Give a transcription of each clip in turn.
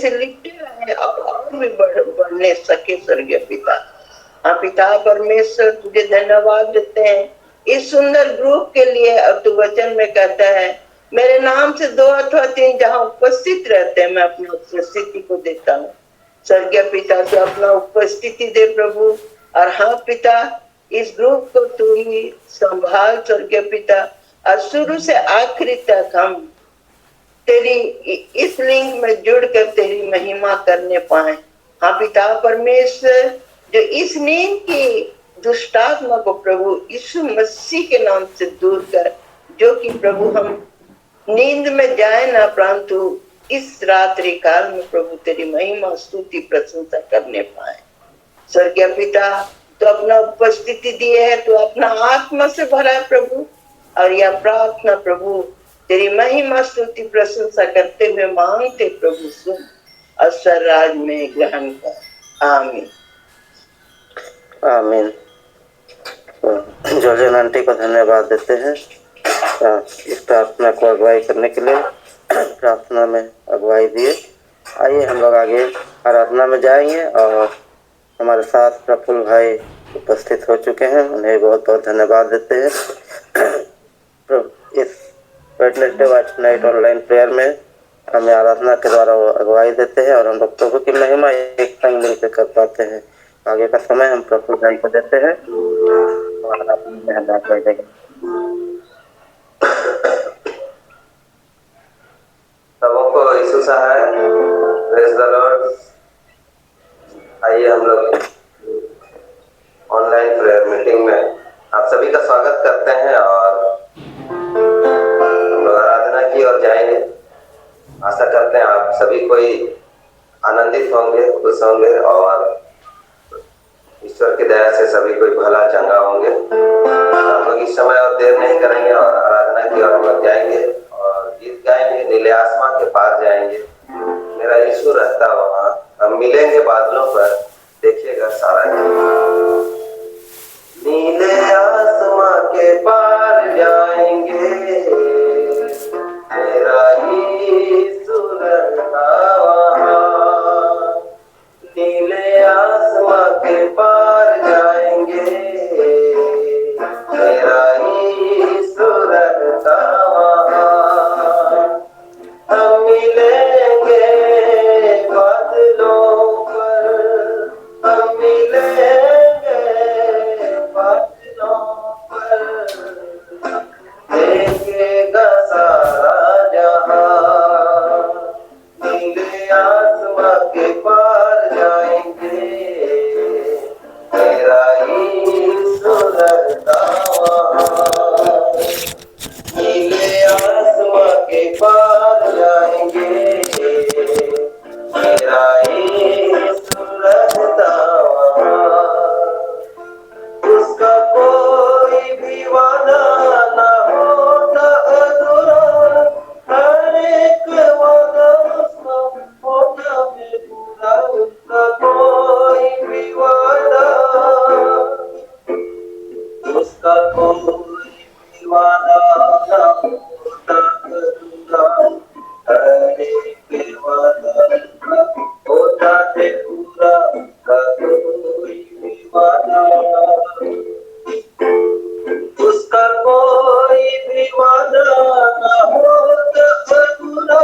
से लिखते रहे और भी बढ़ने सके स्वर्गीय पिता। हाँ पिता परमेश्वर, तुझे धन्यवाद देते हैं इस सुंदर ग्रुप के लिए। और तू वचन में कहता है मेरे नाम से 2 अथवा 3 जहाँ उपस्थित रहते हैं, मैं अपनी उपस्थिति को देता हूँ। स्वर्गीय पिता से अपना उपस्थिति दे प्रभु। और हाँ पिता, इस ग्रुप को तू ही संभाल स्वर्गीय पिता, और शुरू से आखिरी तक हम तेरी इस लिंक में जुड़कर तेरी महिमा करने पाए। हाँ पिता परमेश्वर, जो इस नींद की दुष्टात्मा को प्रभु यीशु मसीह के नाम से दूर कर, जो कि प्रभु हम नींद में जाए ना, परंतु इस रात्रि काल में प्रभु तेरी महिमा स्तुति प्रशंसा करने पाए। स्वर्गीय पिता, तो अपना उपस्थिति दिए है, तो अपना आत्मा से भरा है प्रभु। और यह प्रार्थना प्रभु तेरी महिमा स्तुति प्रशंसा करते हुए मांगते प्रभु, सुन और सर्वराज में ग्रहण कर। आमीन आमीन। जॉर्जियन आंटी को धन्यवाद देते हैं इस प्रार्थना को अगुवाई करने के लिए, प्रार्थना में अगुवाई दिए। आइए हम लोग आगे आराधना में जाएंगे और हमारे साथ प्रफुल्ल भाई उपस्थित हो चुके हैं, उन्हें बहुत बहुत धन्यवाद देते हैं। इस Wednesday white night online prayer में हमें आराधना के द्वारा अगुवाई देते हैं और हम लोग प्रभु की महिमा एक संग मिलकर कर पाते हैं। आगे का समय हम प्रफुल्ल भाई को देते हैं और अपनी अगुवाई देंगे। सबको यीशु सहाय, प्रेज द लॉर्ड। आइए हम लोग ऑनलाइन प्रेयर मीटिंग में आप सभी का स्वागत करते हैं और हम लोग आराधना की ओर जाएंगे। आशा करते हैं आप सभी कोई आनंदित होंगे, खुश होंगे और ईश्वर की दया से सभी कोई भला चंगा होंगे। हम लोग इस समय और देर नहीं करेंगे और आराधना की ओर हम लोग जाएंगे और गीत गाएंगे। नीले आसमां के पार जाएंगे, मेरा यीशु रहता वहां, हम मिलेंगे बादलों पर, देखिएगा सारा। नीले आसमां के पार जाएंगे, मेरा यीशु रहता वहां। नीले आसमां के पार जाएंगे, मेरा यीशु रहता वहां। हम मिलेंगे बादलों पर, हम मिलेंगे बादलों पर, देखेगा सारा जहां। नीले आसमां के पार जाएंगे, मेरा यीशु रहता वहां। नीले आसमां के पार जाएंगे, मेरा यीशु रहता वहां। उसका कोई भी वादा ना होता अधूरा, हर एक वादा उसका होता है पूरा। उसका कोई भी वादा, उसका कोई भी वादा ना होता अधूरा, हर एक वादा होता है पूरा। उसका कोई भी वादा, उसका कोई भी वादा ना होता अधूरा,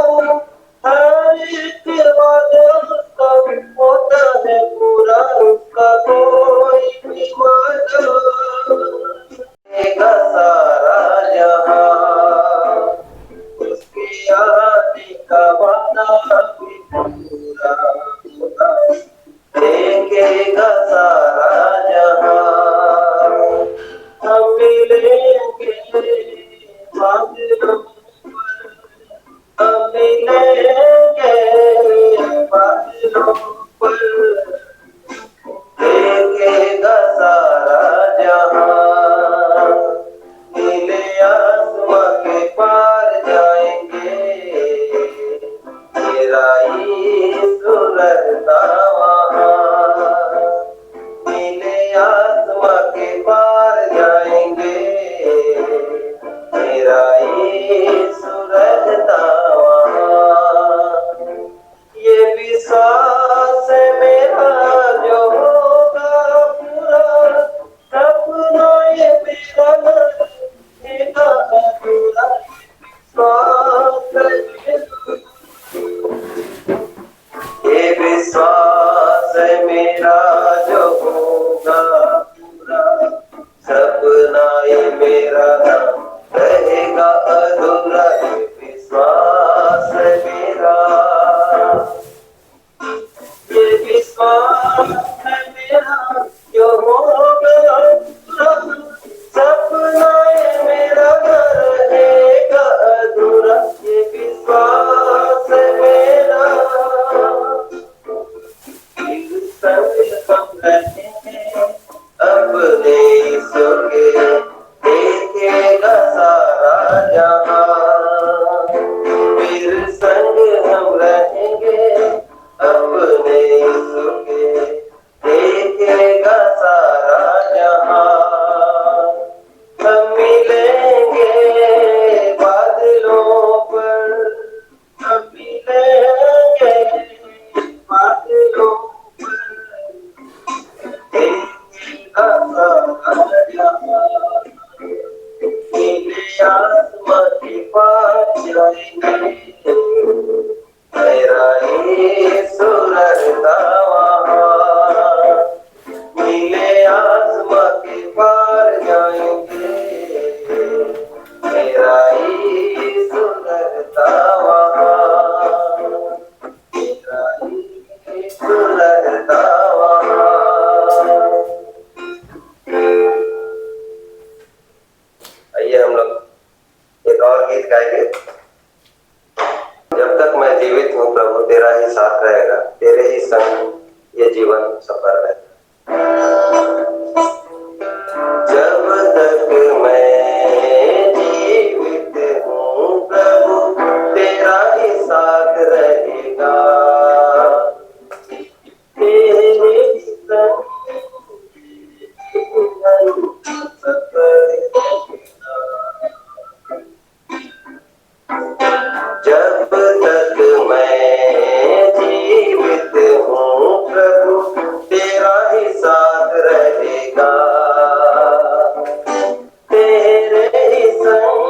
हर एक वादा उसका होता है पूरा। उसका कोई भी वादा देगा सारा जहां, उसके आने का वादा भी पूरा होगा, देखेगा सारा जहां। हम मिलेंगे बादलों पर, हम मिलेंगे बादलों पर, देखेगा सारा जहां। नीले आसमां के पार जाएंगे, मेरा यीशु रहता वहां। नीले आसमां के पार जाएंगे, मेरा यीशु रहता वहां। ये भी तेरा ही साथ रहेगा, तेरे ही संग ये जीवन सफल है। जब तक मैं जीवित हूँ प्रभु तेरा ही साथ रहेगा, तेरे ही संग जब तक मैं जीवित हूँ प्रभु तेरा ही साथ रहेगा, तेरे ही संग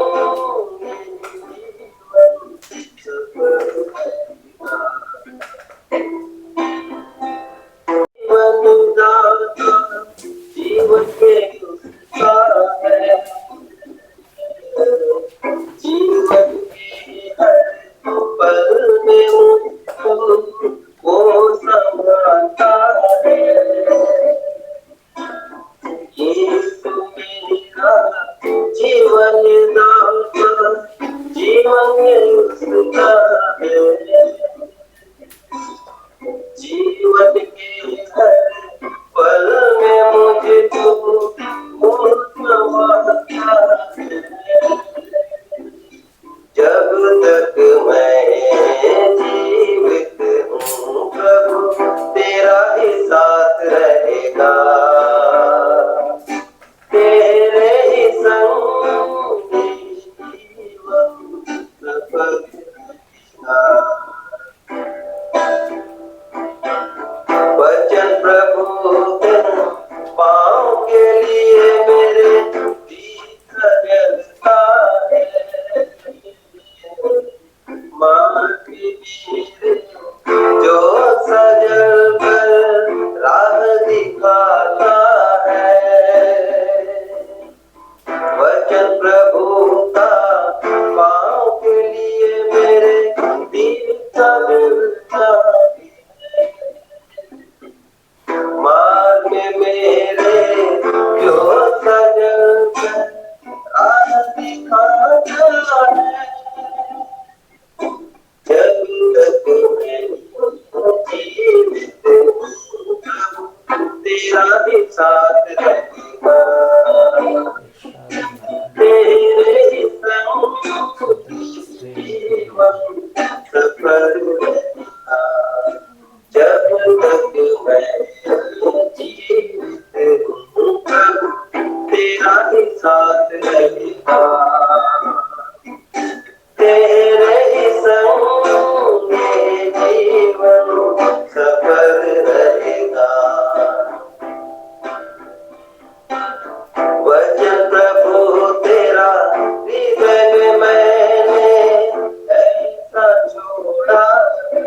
जीवन के उत्साह है, जीवन के हर पल में मुझको वो संभालता है, यीशु मेरा जीवन दाता, जीवन उसका है, जीवन के हर पल में मुझको वो संभालता है। जब तक मैं जीवित हूँ प्रभु तेरा ही साथ रहेगा, तेरे ही संग जीवन सफल रहेगा। वचन प्रभु पाँव के लिए मेरे दीप जलता है, मार्ग मेरे जो सजल कर राह दिखाता है, वचन प्रभु का पाँव के लिए मेरे दीप जलता है, मार्ग मेरे जो सजल कर राह दिखाता है, जब तक मैं जीवित हूँ तेरा ही साथ रहेगा, तेरे ही संग जीवन सफल रहेगा। जब तक मैं जीवित हूँ प्रभु तेरा ही साथ रहेगा, तेरे ही संग ये जीवन सफल रहेगा। वचन प्रभु तेरा हृदय में मैंने ऐसा छोड़ा है,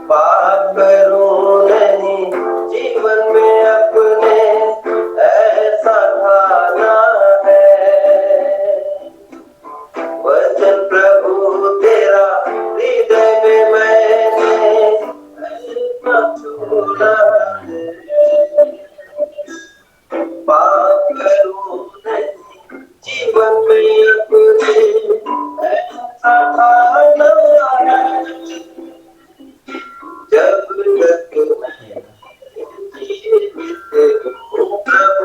पाप करूं नहीं जीवन में अपने ऐसा ठाना है, वचन प्रभु तेरा हृदय में मैंने ऐसा छोड़ा है, पाप करूं नहीं जीवन में अपने ऐसा ठाना है, जब तक मैं जीवित हूँ प्रभु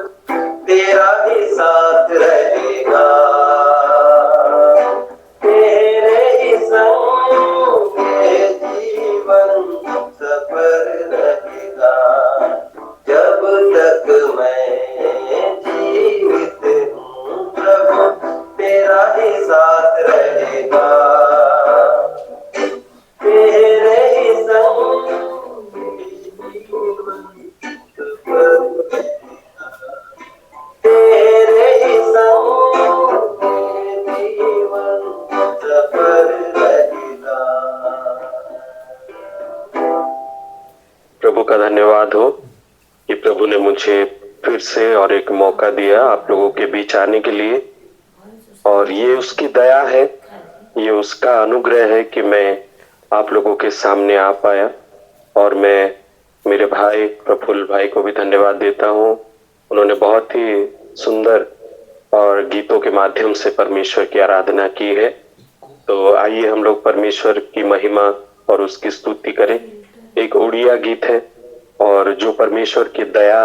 तेरा ही साथ रहेगा, तेरे ही संग ये जीवन सफल रहेगा। जब तक मैं जीवित हूँ प्रभु तेरा ही साथ रहेगा, तेरे ही संग जीवन सफल रहेगा, तेरे ही संग जीवन सफल रहेगा। प्रभु का धन्यवाद हो कि प्रभु ने मुझे फिर से और एक मौका दिया आप लोगों के बीच आने के लिए, और ये उसकी दया है, ये उसका अनुग्रह है कि मैं आप लोगों के सामने आ पाया। और मैं मेरे भाई प्रफुल्ल भाई को भी धन्यवाद देता हूँ, उन्होंने बहुत ही सुंदर और गीतों के माध्यम से परमेश्वर की आराधना की है। तो आइए हम लोग परमेश्वर की महिमा और उसकी स्तुति करें। एक उड़िया गीत है और जो परमेश्वर की दया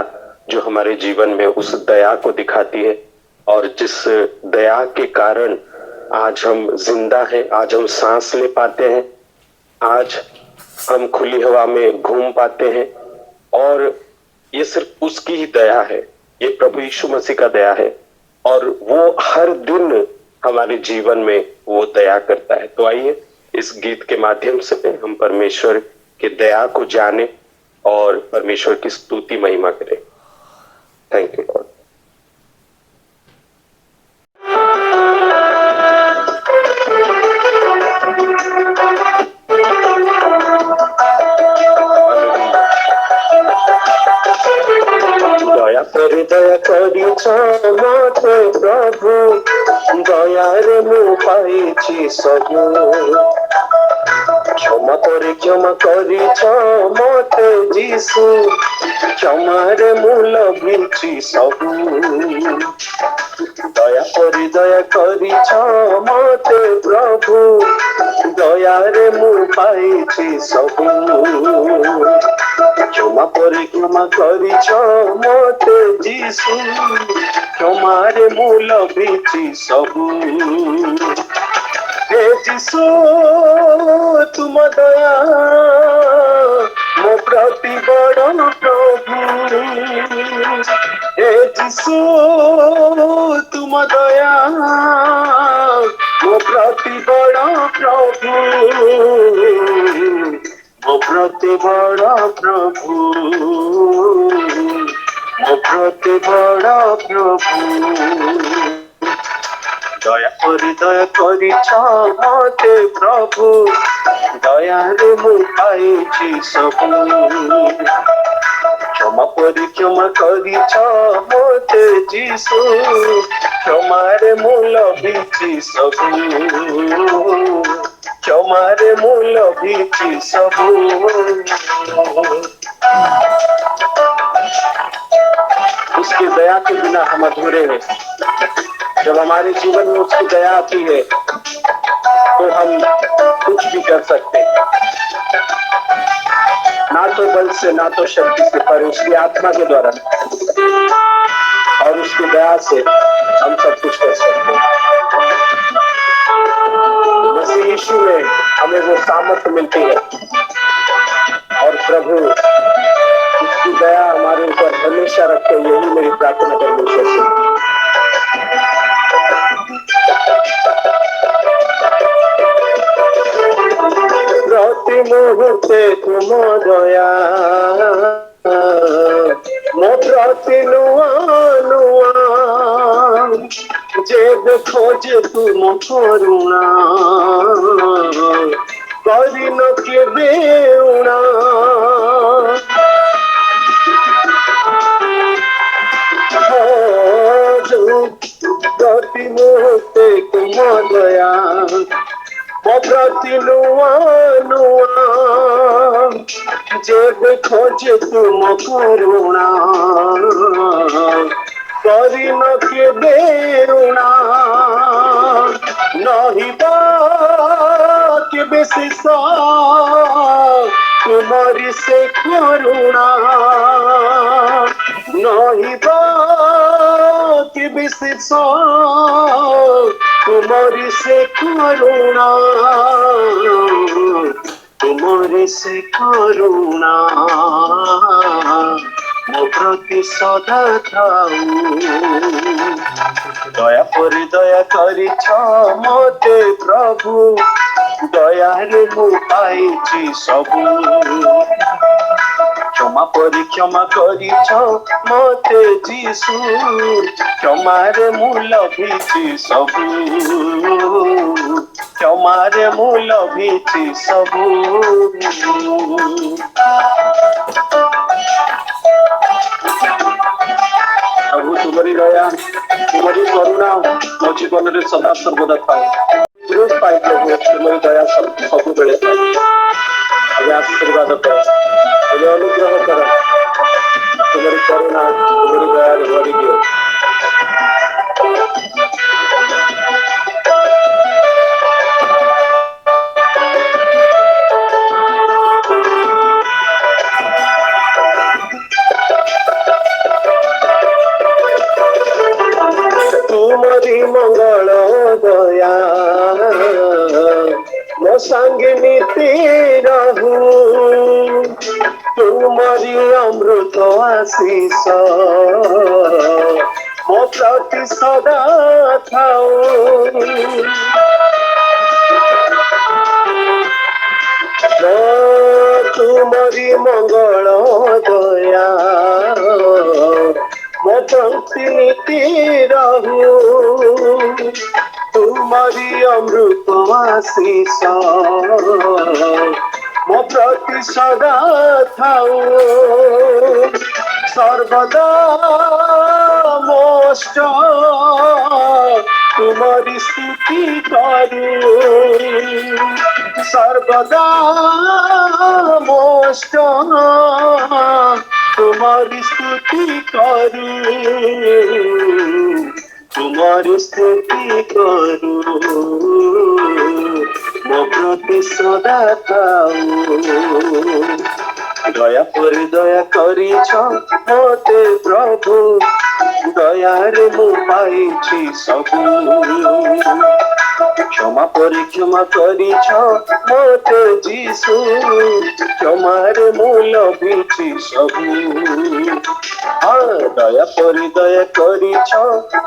जो हमारे जीवन में उस दया को दिखाती है, और जिस दया के कारण आज हम जिंदा हैं, आज हम सांस ले पाते हैं, आज हम खुली हवा में घूम पाते हैं, और ये सिर्फ उसकी ही दया है। ये प्रभु यीशु मसीह का दया है और वो हर दिन हमारे जीवन में वो दया करता है। तो आइए इस गीत के माध्यम से हम परमेश्वर की दया को जाने और परमेश्वर की स्तुति महिमा करें। Thank you lord. दया करिछ मते प्रभु, दयारे मु पाइछि सबु। क्षमा करिछ मते जीसु, क्षमारे मु लभिछि सबु। दया करिछ मते प्रभु, दयारे मु पाइछि सबु। क्षमा करिछ मते जीसु, क्षमारे मु लभिछि सबु। हे जीसु तुम दया मो प्रति बड़ प्रभु। हे जीसु तुम दया मो प्रति बड़ प्रभु, मो प्रति बड़ प्रभु, मो प्रति बड़ प्रभु। दया करिछ मते प्रभु, दयारे मु पाइछि सबु। क्षमा करिछ मते जीसु, क्षमारे मु लभिछि सबु। क्षमारे मु लभिछि सबु। उसकी दया के बिना हम अधूरे हैं। जब हमारे जीवन में उसकी दया आती है तो हम कुछ भी कर सकते हैं, ना तो बल से ना तो शक्ति से, पर उसकी आत्मा के द्वारा और उसकी दया से हम सब कुछ कर सकते हैं। मसीह यीशु में हमें वो सामर्थ्य मिलती है और प्रभु उसकी दया हमारे ऊपर हमेशा रखे। यही मेरी प्रार्थना परमेश्वर से। प्रति मुहूर्ते तुम दया मो प्रति नुआ नुआ, जेब खोजे तुम करुणा करिन केबे उणा। प्रति मुहूर्ते तुम दया मो प्रति नुआ नुआ, जेब खोजे तुम करुणा करिन केबे उणा। नहीं केबे शेष तुमरी से करुणा, नहीं केबे शेष तुमरी से करुणा, तुमरी से करुणा मो प्रति सदा थाऊ। दया करिछ मते प्रभु, दयारे मु पाइछि सबु। क्षमा करिछ मते जीसु, क्षमारे मु लभिछि सबु। क्षमारे मु लभिछि सबु। प्रभु तुमरी दया तुमरी करुणा मो जीवन में सदा सर्वदा थाए। पाई प्रभु तुमरी दया सब बेले थाए। आशीर्वाद कर, अनुग्रह कर, तुमरी करुणा तुमरी दया भरी दियो। संग नीति रहूं, तुम्हारी अमृत आशीष मो प्रति सदा थाऊ। तुम्हारी मंगल दया मो प्रति नीति रहूं, तुम्हारी अमृत आशीष मो प्रति सदा थाऊ। सर्वदा मोष्ट तुम्हारी स्तुति करूं, सर्वदा मोष्ट तुम्हारी स्तुति करूं, तुम्हारी स्तुति करूं मो प्रति सदा थाऊ। दया पर दया करिछ मते प्रभु, दयारे मु पाइछि सबु। क्षमा पर क्षमा करिछ मते जीसु, क्षमारे मु लभिछि सबु। दया पर दया करिछ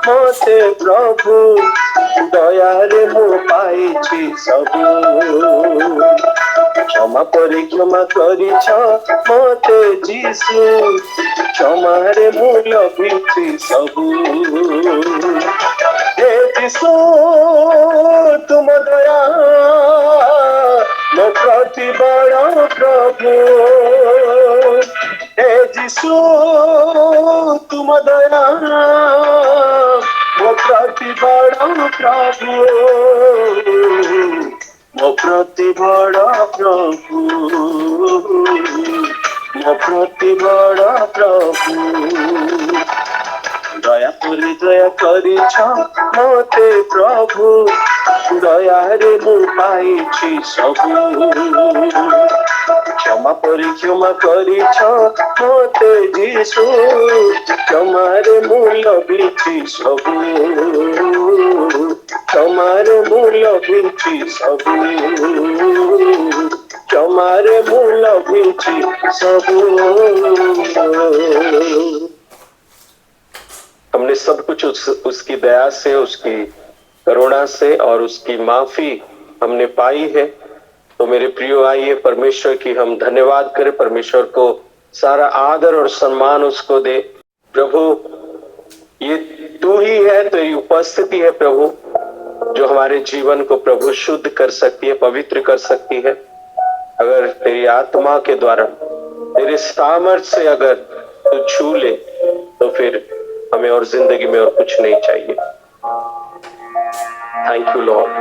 मते प्रभु, दयारे मु पाइछि सबु। क्षमा पर क्षमा करिछ मते जीसु, क्षमारे मु लभिछि सबु। हे जीसु तुम दया मो प्रति बड़ प्रभु, हे जीसु तुम दया मो प्रति बड़ प्रभु, मो प्रति बड़ प्रभु, मो प्रति बड़ प्रभु। दया पर दया करिछ मते प्रभु, दयारे मु पाइछि सबु। क्षमा पर क्षमा करिछ मते जीसु, क्षमारे मु लभिछि सबु। क्षमारे मु लभिछि सबु, क्षमारे मु लभिछि सबु। हमने सब कुछ उसकी दया से, उसकी करुणा से और उसकी माफी हमने पाई है। तो मेरे प्रियो आइए परमेश्वर की हम धन्यवाद करें, परमेश्वर को सारा आदर और सम्मान उसको दे। प्रभु ये तू ही है, तेरी उपस्थिति है प्रभु जो हमारे जीवन को प्रभु शुद्ध कर सकती है, पवित्र कर सकती है। अगर तेरी आत्मा के द्वारा, तेरे सामर्थ्य से अगर तू छू ले तो फिर हमें और जिंदगी में और कुछ नहीं चाहिए। Thank you Lord,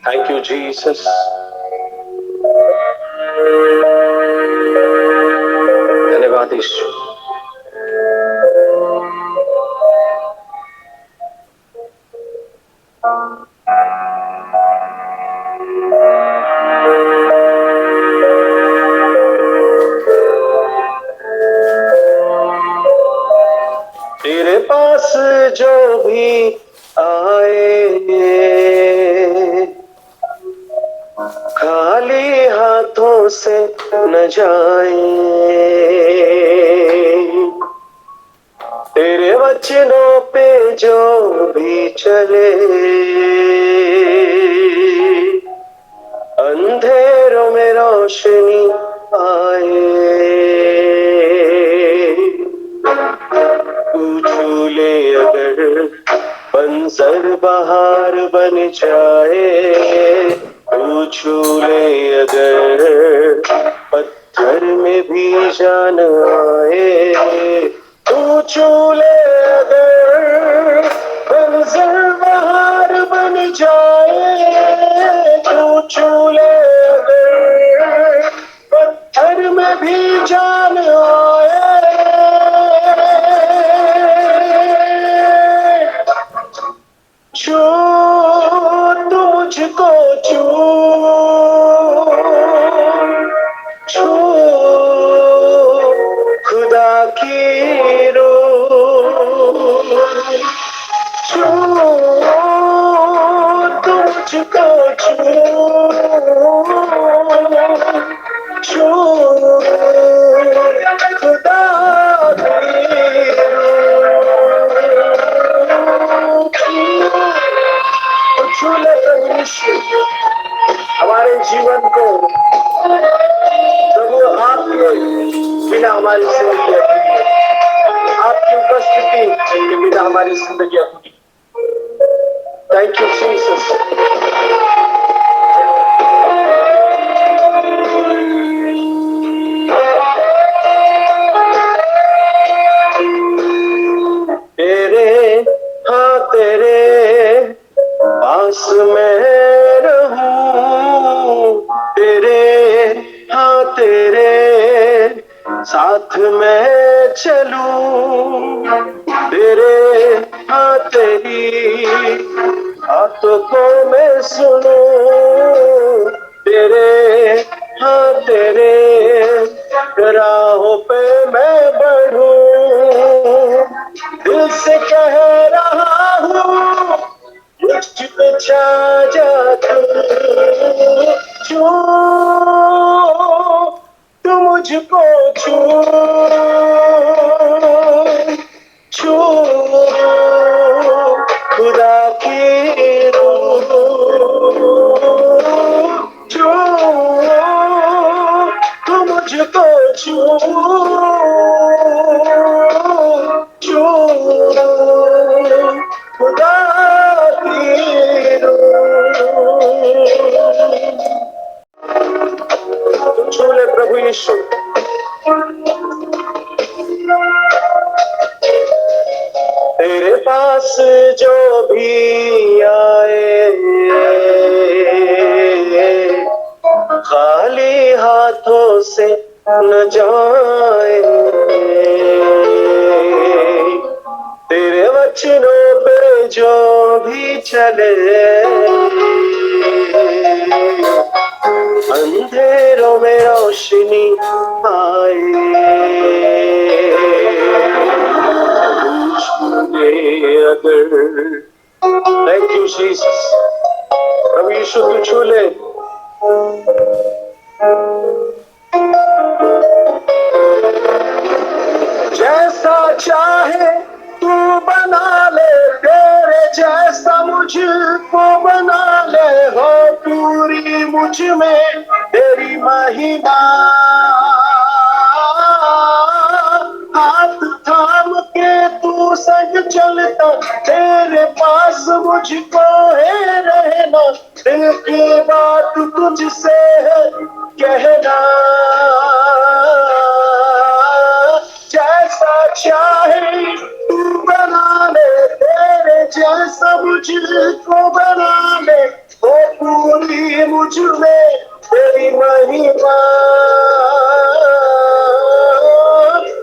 thank you Jesus. धन्यवाद ईश्वर। तेरे पास जो भी आए खाली हाथों से न जाए, तेरे वचनों पे जो भी चले अंधेरों में रोशनी आए। छू ले अगर बंजर बहार बन जाए, छू ले अगर पत्थर में भी जान आए, तू छू ले अगर बंजर बहार बन जाए, तू छू ले अगर पत्थर में भी जान आए। छू तुझको छू, छू खुदा की रूह, छू तुझको छू, प्रभु यीशु हमारे जीवन को प्रभु आपके बिना हमारी जिंदगी अधूरी है, आपकी उपस्थिति के बिना हमारी जिंदगी अधूरी। Thank you Jesus. तेरे हाँ तेरे पास मैं रहूं, तेरे हाँ तेरे साथ मैं चलूं, तेरे हाँ तेरी बातों को मैं सुनूं, तेरे हाँ तेरे राहों पे मैं बढ़ूं, दिल से कह रहा हूँ मुझ पे छा जा तू मुझको छू खुदा की रूह छू, तू मुझको छू खुदा की रूह। तुम छू ले प्रभु यीशु। तेरे पास जो भी आए खाली हाथों से न जाए, तेरे वचनों पे जो भी चले अंधेरों में रोशनी आए। Thank you Jesus. प्रभु यीशु तू छू ले। जैसा चाहे तू बना ले, तेरे जैसा मुझको बना ले, हो पूरी मुझ में तेरी महिमा। हाथ थाम के तू संग चलता, तेरे पास मुझको है रहना, दिल की बात तुझसे है कहना। जैसा चाहे तू बना ले, तेरे जैसा मुझको बना ले, वो पूरी मुझ में तेरी महिमा।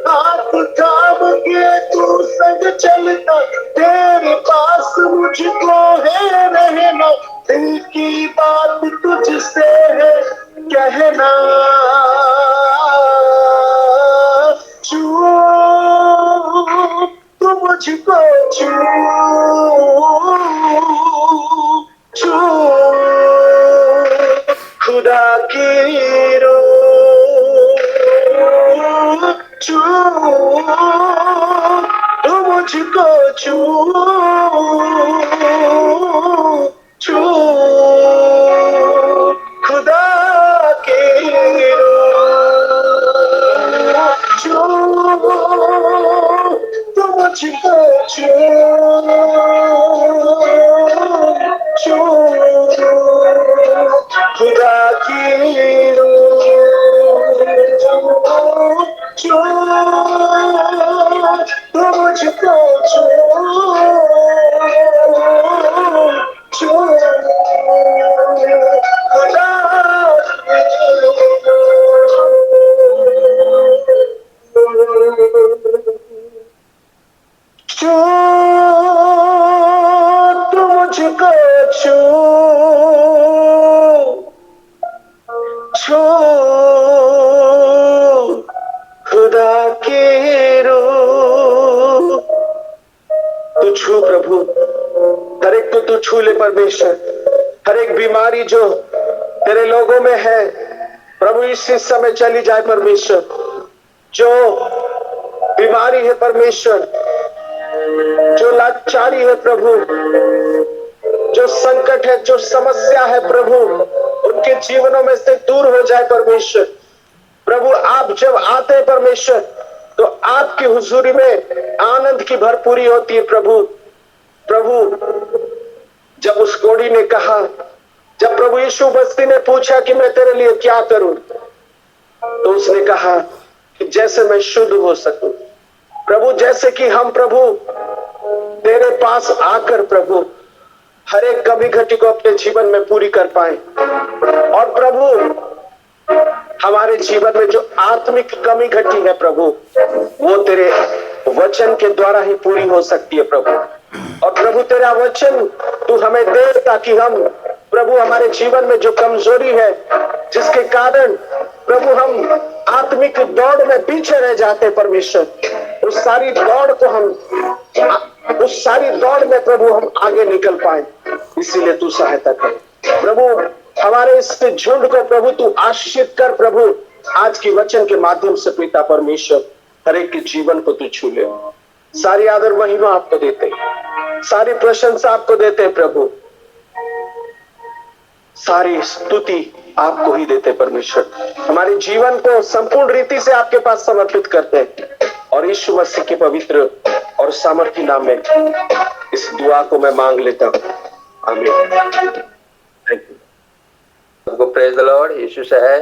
हाथ थाम के तू संग चलता, तेरे पास मुझको है रहना, दिल की बात तुझसे है कहना। छू तू मुझको छू खुदा की रूह छू, तू मुझको छू खुदा की रूह छू, तू मुझको छू खुदा की रूह छू, तू मुझको छू खुदा छू, तू मुझको छू खुदा की रूह। तू छू प्रभु, हर एक को तू छू ले परमेश्वर। हर एक बीमारी जो तेरे लोगों में है प्रभु इस समय चली जाए परमेश्वर। जो बीमारी है परमेश्वर, जो लाचारी है प्रभु, जो संकट है, जो समस्या है प्रभु, उनके जीवनों में से दूर हो जाए परमेश्वर। प्रभु आप जब आते हैं परमेश्वर, तो आपकी हुजूरी में आनंद की भरपूरी होती है प्रभु। प्रभु जब उस कोढ़ी ने कहा, जब प्रभु यीशु मसीह ने पूछा कि मैं तेरे लिए क्या करूं, तो उसने कहा कि जैसे मैं शुद्ध हो सकूं प्रभु, जैसे कि हम प्रभु तेरे पास आकर प्रभु हर एक कमी घटी को अपने जीवन में पूरी कर पाए। और प्रभु हमारे जीवन में जो आत्मिक कमी घटी है प्रभु, वो तेरे वचन के द्वारा ही पूरी हो सकती है प्रभु। और प्रभु तेरा वचन तू हमें दे, ताकि हम प्रभु हमारे जीवन में जो कमजोरी है, जिसके कारण प्रभु हम आत्मिक दौड़ में पीछे रह जाते परमेश्वर, उस सारी दौड़ को हम, उस सारी दौड़ में प्रभु हम आगे निकल पाए। इसीलिए तू सहायता कर प्रभु। हमारे इस झुंड को प्रभु तू आशीषित कर प्रभु। आज की वचन के माध्यम से पिता परमेश्वर हर एक के जीवन को तू छू ले। सारी आदर महिमा आपको देते, सारी प्रशंसा आपको देते प्रभु, सारी स्तुति आपको ही देते परमेश्वर। हमारे जीवन को संपूर्ण रीति से आपके पास समर्पित करते हैं, और यीशु मसीह के पवित्र और सामर्थी नाम में इस दुआ को मैं मांग लेता हूँ, आमीन। Thank you. सबको प्रेज द लॉर्ड। यीशु से है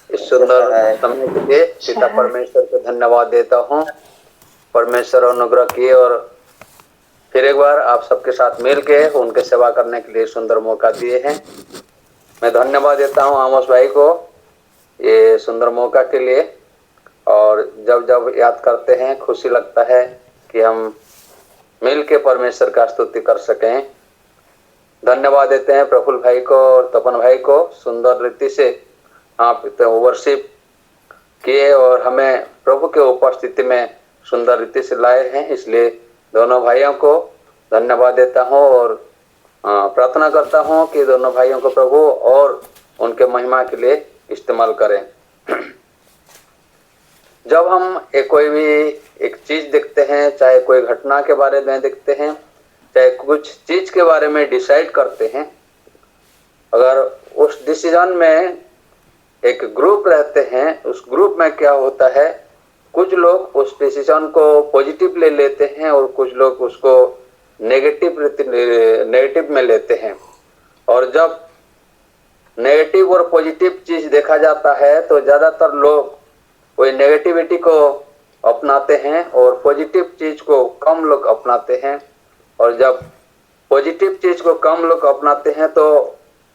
इस सुंदर समय के लिए पिता परमेश्वर को धन्यवाद देता हूँ। परमेश्वर अनुग्रह किए और फिर एक बार आप सबके साथ मिल के उनके सेवा करने के लिए सुंदर मौका दिए हैं। मैं धन्यवाद देता हूँ आमोस भाई को ये सुंदर मौका के लिए। और जब जब याद करते हैं खुशी लगता है कि हम मिल के परमेश्वर का स्तुति कर सकें। धन्यवाद देते हैं प्रफुल्ल भाई को और तपन भाई को, सुंदर रीति से आप वर्शिप किए और हमें प्रभु के उपस्थिति में सुंदर रीति से लाए हैं। इसलिए दोनों भाइयों को धन्यवाद देता हूं और प्रार्थना करता हूं कि दोनों भाइयों को प्रभु और उनके महिमा के लिए इस्तेमाल करें। जब हम कोई भी एक चीज देखते हैं, चाहे कोई घटना के बारे में देखते हैं, चाहे कुछ चीज के बारे में डिसाइड करते हैं, अगर उस डिसीजन में एक ग्रुप रहते हैं, उस ग्रुप में क्या होता है, कुछ लोग उस डिसीजन को पॉजिटिव ले लेते हैं और कुछ लोग उसको नेगेटिव में लेते हैं। और जब नेगेटिव और पॉजिटिव चीज देखा जाता है तो ज्यादातर लोग वही नेगेटिविटी को अपनाते हैं और पॉजिटिव चीज को कम लोग अपनाते हैं। और जब पॉजिटिव चीज को कम लोग अपनाते हैं तो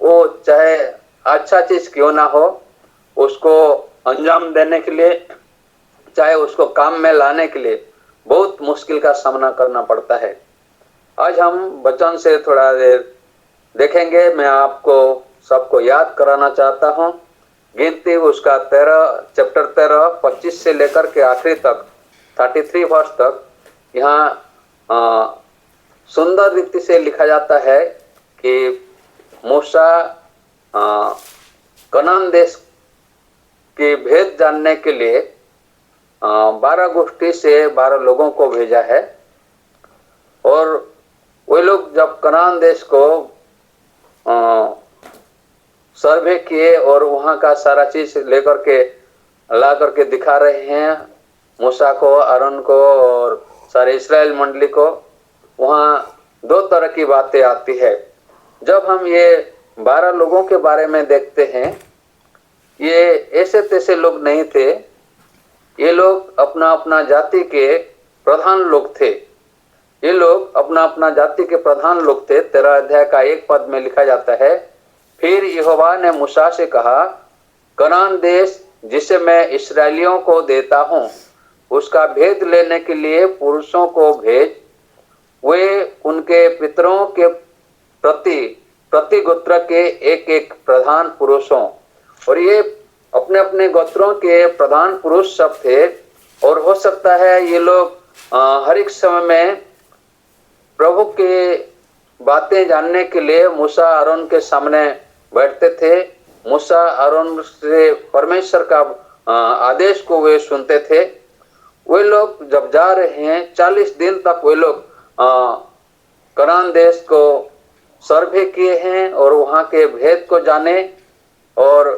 वो चाहे अच्छा चीज क्यों ना हो, उसको अंजाम देने के लिए, चाहे उसको काम में लाने के लिए बहुत मुश्किल का सामना करना पड़ता है। आज हम वचन से थोड़ा देर देखेंगे। मैं आपको सबको याद कराना चाहता हूँ गिनती उसका 13 चैप्टर 13 25 से लेकर के आखिरी तक 33 वर्ष तक यहाँ सुंदर रीति से लिखा जाता है कि मूसा कनान देश के भेद जानने के लिए 12 गोष्ठी से 12 लोगों को भेजा है। और वे लोग जब कनान देश को सर्वे किए और वहाँ का सारा चीज लेकर के ला करके दिखा रहे हैं मूसा को, आरोन को और सारे इस्राएल मंडली को, वहाँ दो तरह की बातें आती है। जब हम ये 12 लोगों के बारे में देखते हैं, ये ऐसे तैसे लोग नहीं थे, ये लोग अपना अपना जाति के प्रधान लोग थे। ये लोग अपना अपना जाति के प्रधान लोग थे। 13 अध्याय का 1 पद में लिखा जाता है, फिर यहोवा ने मूसा से कहा, कनान देश जिसे मैं इस्राएलियों को देता हूँ उसका भेद लेने के लिए पुरुषों को भेज। वे उनके पितरों के प्रति गोत्र के एक एक प्रधान पुरुषों, और ये अपने अपने गोत्रों के प्रधान पुरुष सब थे। और हो सकता है ये लोग हर एक समय में प्रभु के बातें जानने के लिए मूसा आरोन के सामने बैठते थे। मूसा आरोन से परमेश्वर का आदेश को वे सुनते थे। वे लोग जब जा रहे हैं 40 दिन तक वे लोग कनान देश को सर्वे किए हैं और वहां के भेद को जाने। और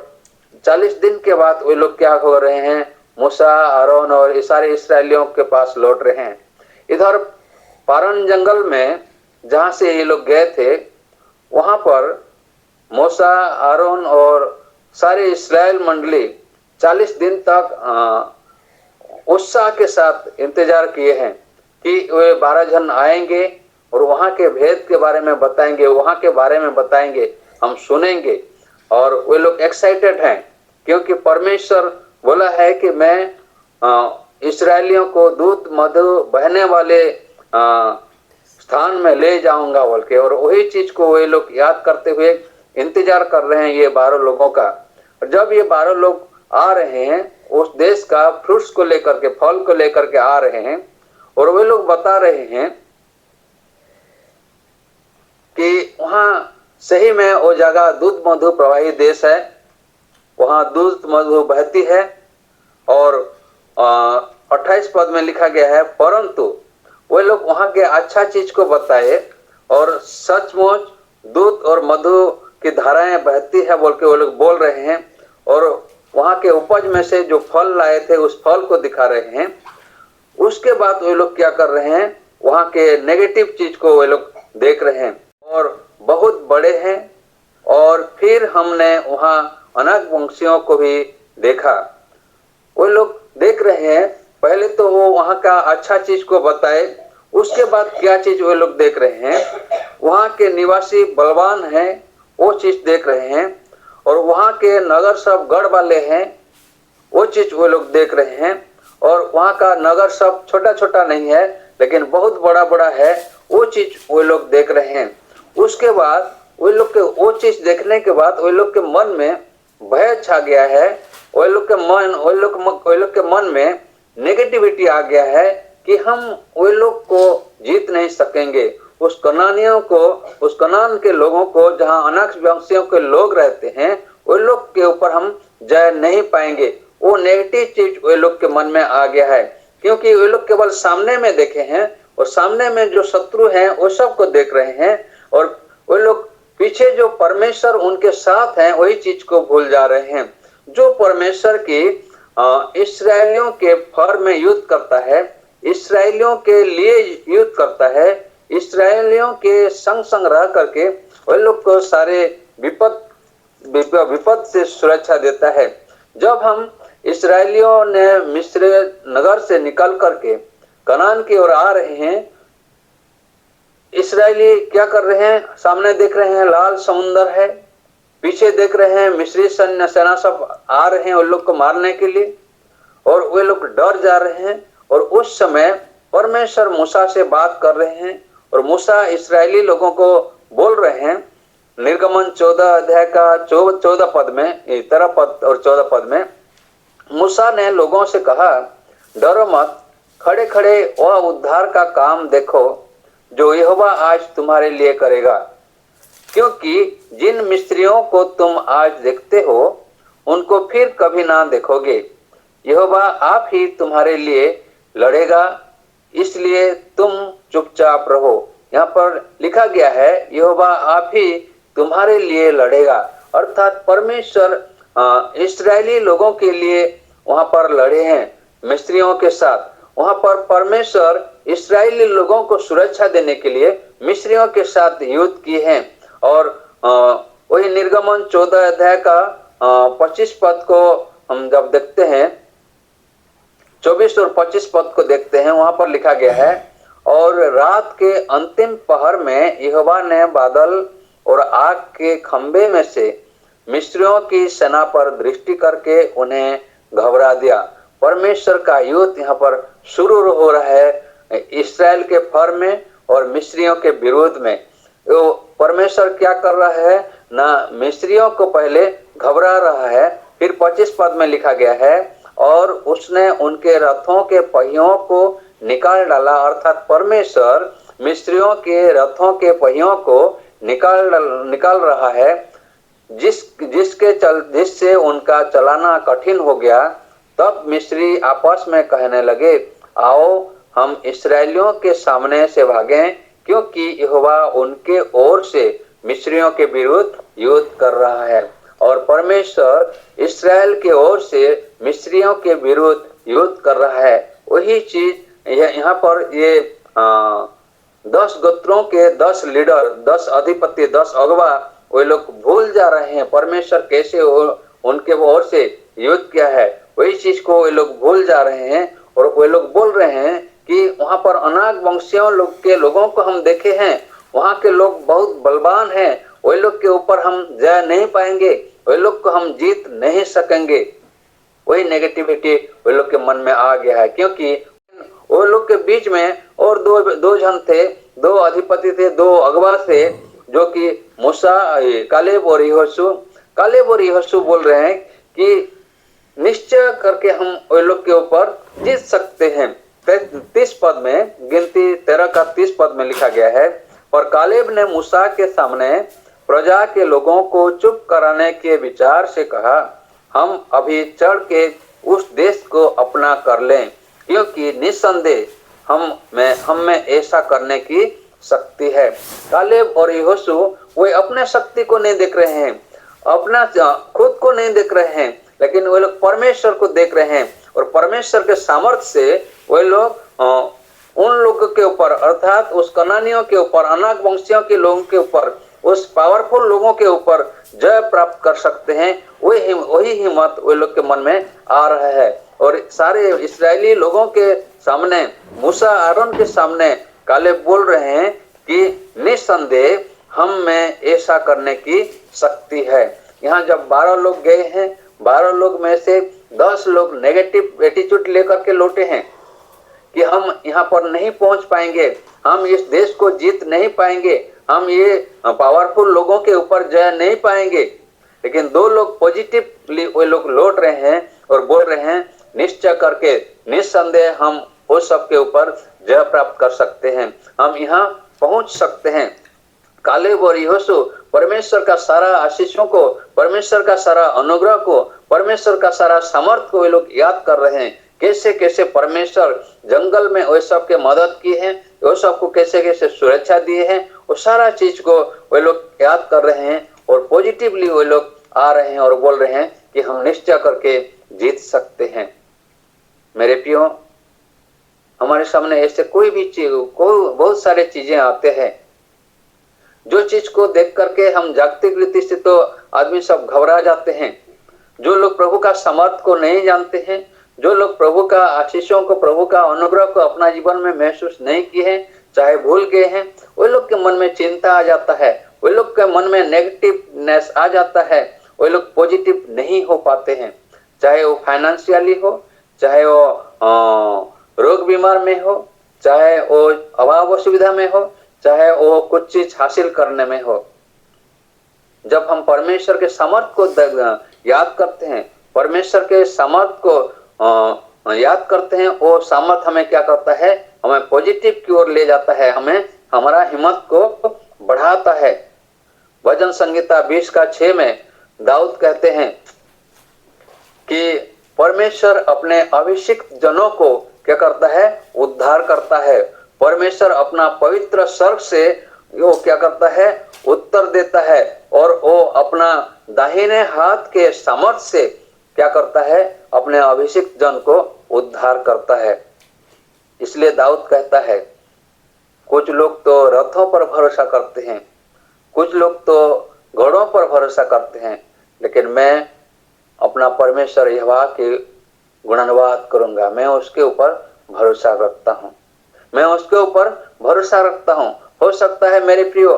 40 दिन के बाद वे लोग क्या हो रहे हैं, मूसा, आरोन और ये सारे इस्राएलियों के पास लौट रहे हैं। इधर पारन जंगल में जहां से ये लोग गए थे, वहां पर मूसा, आरोन और सारे इस्राएल मंडली 40 दिन तक उत्साह के साथ इंतजार किए हैं कि वे 12 जन आएंगे और वहां के भेद के बारे में बताएंगे, वहां के बारे में बताएंगे, हम सुनेंगे। और वे लोग एक्साइटेड हैं क्योंकि परमेश्वर बोला है कि मैं इस्राएलियों को दूध मधु बहने वाले स्थान में ले जाऊंगा बोल के। और वही चीज को वे लोग याद करते हुए इंतजार कर रहे हैं ये 12 लोगों का। और जब ये 12 लोग आ रहे हैं उस देश का फ्रूट्स को लेकर के, फल को लेकर के आ रहे हैं, और वे लोग बता रहे हैं कि वहां सही में वो जगह दूध मधु प्रवाही देश है, वहां दूध मधु बहती है। और 28 पद में लिखा गया है, परंतु वे लोग वहां के अच्छा चीज को बताए और सचमुच दूध और मधु की धाराएं बहती है बोल के वो लोग बोल रहे हैं। और वहां के उपज में से जो फल लाए थे उस फल को दिखा रहे हैं। उसके बाद वे लोग क्या कर रहे हैं, वहां के नेगेटिव चीज को वे लोग देख रहे हैं और बहुत बड़े हैं। और फिर हमने वहां अनेक वंशियों को भी देखा। वे लोग देख रहे हैं, पहले तो वो वहां का अच्छा चीज को बताए, उसके बाद क्या चीज वे लोग देख रहे हैं, वहां के निवासी बलवान हैं वो चीज देख रहे हैं। और वहां के नगर सब गढ़ वाले हैं वो चीज वे लोग देख रहे हैं। और वहां का नगर सब छोटा छोटा नहीं है लेकिन बहुत बड़ा बड़ा है, वो चीज वे लोग देख रहे हैं। उसके बाद वे लोग के वो चीज देखने के बाद वे लोग के मन में भय छा गया है। वे लोग के मन में नेगेटिविटी आ गया है कि हम वे लोग को जीत नहीं सकेंगे। उस कनानियों को, उस कनान के लोगों को, जहां अनेक वंशियों के लोग रहते हैं, वे लोग के ऊपर हम जय नहीं पाएंगे। वो नेगेटिव चीज वे लोग के मन में आ गया है क्योंकि वे लोग केवल सामने में देखे हैं और सामने में जो शत्रु हैं वो सब को देख रहे हैं। और वे लोग पीछे जो परमेश्वर उनके साथ हैं वही चीज को भूल जा रहे हैं। जो परमेश्वर की इस्राएलियों के फर में युद्ध करता है, इस्राएलियों के लिए युद्ध करता है, इस्राएलियों के संग संग रह करके वे लोग को सारे विपद से सुरक्षा देता है। जब हम इस्राएलियों ने मिस्र नगर से निकल करके कनान की ओर आ रहे हैं, इस्राएली क्या कर रहे हैं, सामने देख रहे हैं लाल समुंदर है, पीछे देख रहे हैं मिस्री सेना सब आ रहे हैं उन लोग को मारने के लिए, और वे लोग डर जा रहे हैं। और उस समय परमेश्वर मूसा से बात कर रहे हैं और मूसा इस्राएली लोगों को बोल रहे हैं। निर्गमन 14 अध्याय का 14 पद में, 13 पद और 14 पद में मूसा ने लोगों से कहा, डरो मत, खड़े खड़े वह उद्धार का काम देखो जो यहोवा आज तुम्हारे लिए करेगा। क्योंकि जिन मिस्त्रियों को तुम आज देखते हो उनको फिर कभी ना देखोगे। यहोवा आप ही तुम्हारे लिए लड़ेगा, इसलिए तुम चुपचाप रहो। यहाँ पर लिखा गया है यहोवा आप ही तुम्हारे लिए लड़ेगा, अर्थात परमेश्वर इस्राएली लोगों के लिए वहां पर लड़े हैं मिस्त्रियों के साथ। वहां पर परमेश्वर इस्राएली लोगों को सुरक्षा देने के लिए मिस्रियों के साथ युद्ध किए हैं। और वही निर्गमन 14 अध्याय का 25 पद को हम जब देखते हैं, 24 और 25 पद को देखते हैं, वहां पर लिखा गया है, और रात के अंतिम पहर में यहोवा ने बादल और आग के खंबे में से मिस्रियों की सेना पर दृष्टि करके उन्हें घबरा दिया। परमेश्वर का युद्ध यहाँ पर शुरू हो रहा है इस्राएल के फर में और मिस्रियों के विरोध में। तो परमेश्वर क्या कर रहा है ना, मिस्रियों को पहले घबरा रहा है। फिर 25 पद में लिखा गया है, और उसने उनके रथों के पहियों को निकाल डाला, अर्थात परमेश्वर मिस्रियों के रथों के पहियों को निकाल रहा है, जिससे उनका चलाना कठिन हो गया। तब मिस्री आपस में कहने लगे, आओ हम इस्राएलियों के सामने से भागें, क्योंकि यहोवा उनके ओर से मिस्रियों के विरुद्ध युद्ध कर रहा है और परमेश्वर इस्राएल की ओर से मिस्रियों के विरुद्ध युद्ध कर रहा है। वही चीज यहाँ पर ये 10 गोत्रों के 10 लीडर, 10 अधिपति, 10 अगवा वे लोग भूल जा रहे हैं परमेश्वर कैसे उनके ओर से युद्ध किया है। वही चीज को वे लोग भूल जा रहे हैं और वे लोग बोल रहे हैं कि वहां पर अनाग वंशियों लोगों को हम देखे हैं, वहां के लोग बहुत बलवान हैं, वे लोग के ऊपर हम जय नहीं पाएंगे, वे लोग को हम जीत नहीं सकेंगे। वही नेगेटिविटी वे लोग के मन में आ गया है, क्योंकि वो लोग के बीच में और दो जन थे, 2 अधिपति थे, 2 अगवा थे, जो कि मूसा, कालेब और यहोशू। कालेब और यहोशू बोल रहे हैं कि निश्चय करके हम वे लोग के ऊपर जीत सकते हैं। 30 पद में, गिनती 13 का 30 पद में लिखा गया है, और कालेब ने मूसा के सामने प्रजा के लोगों को चुप कराने के विचार से कहा, हम अभी चढ़ के उस देश को अपना कर लें, क्योंकि निस्संदेह हम में ऐसा करने की शक्ति है। कालेब और यहोशू वे अपने शक्ति को नहीं देख रहे हैं, अपना खुद को नहीं देख रहे हैं, लेकिन वे लोग परमेश्वर को देख रहे हैं और परमेश्वर के सामर्थ्य से वे लोग उन लोगों के ऊपर, अर्थात उस कनानियों के ऊपर, अनाग वंशियों के लोगों के ऊपर, उस पावरफुल लोगों के ऊपर जय प्राप्त कर सकते हैं। वही हिम्मत वे लोग के मन में आ रहा है और सारे इस्राएली लोगों के सामने, मूसा आरोन के सामने कालेब बोल रहे हैं कि निस्संदेह हम में ऐसा करने की शक्ति है। यहाँ जब 12 लोग गए हैं, 12 लोग में से 10 लोग नेगेटिव एटीट्यूड लेकर के लौटे हैं कि हम यहाँ पर नहीं पहुंच पाएंगे, हम इस देश को जीत नहीं पाएंगे, हम ये पावरफुल लोगों के ऊपर जय नहीं पाएंगे। लेकिन 2 लोग पॉजिटिवली वे लोग लौट रहे हैं और बोल रहे हैं निश्चय करके, निस्संदेह हम उस सब के ऊपर जय प्राप्त कर सकते हैं, हम यहाँ पहुंच सकते हैं। कालेब और यहोशू परमेश्वर का सारा आशीषों को, परमेश्वर का सारा अनुग्रह को, परमेश्वर का सारा सामर्थ को वे लोग याद कर रहे हैं, कैसे कैसे परमेश्वर जंगल में वे सब के मदद की है, वो सबको कैसे कैसे सुरक्षा दिए हैं, वो सारा चीज को वे लोग याद कर रहे हैं और पॉजिटिवली वे लोग आ रहे हैं और बोल रहे हैं कि हम निश्चय करके जीत सकते हैं। मेरे प्रियो, हमारे सामने ऐसे कोई भी चीज, बहुत सारे चीजें आते हैं, जो चीज को देख करके हम जागतिक रीति से तो आदमी सब घबरा जाते हैं। जो लोग प्रभु का सामर्थ को नहीं जानते हैं, जो लोग प्रभु का आशीषों को, प्रभु का अनुग्रह को अपना जीवन में महसूस नहीं किए हैं, चाहे भूल गए हैं, वे लोग के मन में चिंता आ जाता है, वे लोग के मन में नेगेटिवनेस आ जाता है, वे लोग पॉजिटिव नहीं हो पाते हैं। चाहे वो फाइनेंशियली हो, चाहे वो रोग बीमार में हो, चाहे वो अभाव असुविधा में हो, चाहे वो कुछ चीज हासिल करने में हो। जब हम परमेश्वर के सामर्थ को याद करते हैं, परमेश्वर के सामर्थ को याद करते हैं, वो सामर्थ हमें क्या करता है, हमें पॉजिटिव की ओर ले जाता है, हमें हमारा हिम्मत को बढ़ाता है। भजन संगीता 20 का 6 में दाऊद कहते हैं कि परमेश्वर अपने अभिषिक्त जनों को क्या करता है, उद्धार करता है। परमेश्वर अपना पवित्र स्वर्ग से वो क्या करता है, उत्तर देता है और वो अपना दाहिने हाथ के सामर्थ्य से क्या करता है, अपने अभिषिक्त जन को उद्धार करता है। इसलिए दाऊद कहता है, कुछ लोग तो रथों पर भरोसा करते हैं, कुछ लोग तो घोड़ों पर भरोसा करते हैं, लेकिन मैं अपना परमेश्वर यहोवा के गुणगान करूंगा, मैं उसके ऊपर भरोसा रखता हूँ, मैं उसके ऊपर भरोसा रखता हूँ। हो सकता है मेरे प्रियो,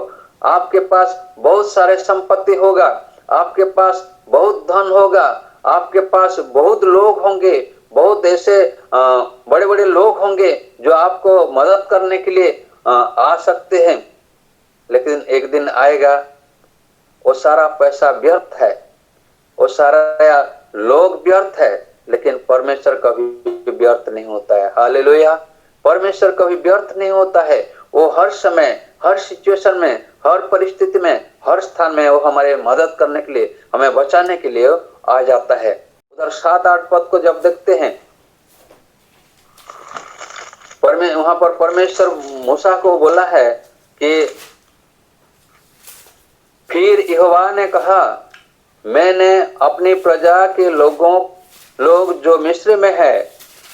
आपके पास बहुत सारे संपत्ति होगा, आपके पास बहुत धन होगा, आपके पास बहुत लोग होंगे, बहुत ऐसे बड़े बड़े लोग होंगे जो आपको मदद करने के लिए आ सकते हैं, लेकिन एक दिन आएगा वो सारा पैसा व्यर्थ है, वो सारा लोग व्यर्थ है, लेकिन परमेश्वर कभी व्यर्थ नहीं होता है। हालेलुया। परमेश्वर कभी व्यर्थ नहीं होता है, वो हर समय, हर सिचुएशन में, हर परिस्थिति में, हर स्थान में वो हमारे मदद करने के लिए, हमें बचाने के लिए आ जाता है। उधर 7-8 पद को जब देखते हैं, वहां पर परमेश्वर मूसा को बोला है कि फिर यहोवा ने कहा, मैंने अपनी प्रजा के लोग जो मिस्र में है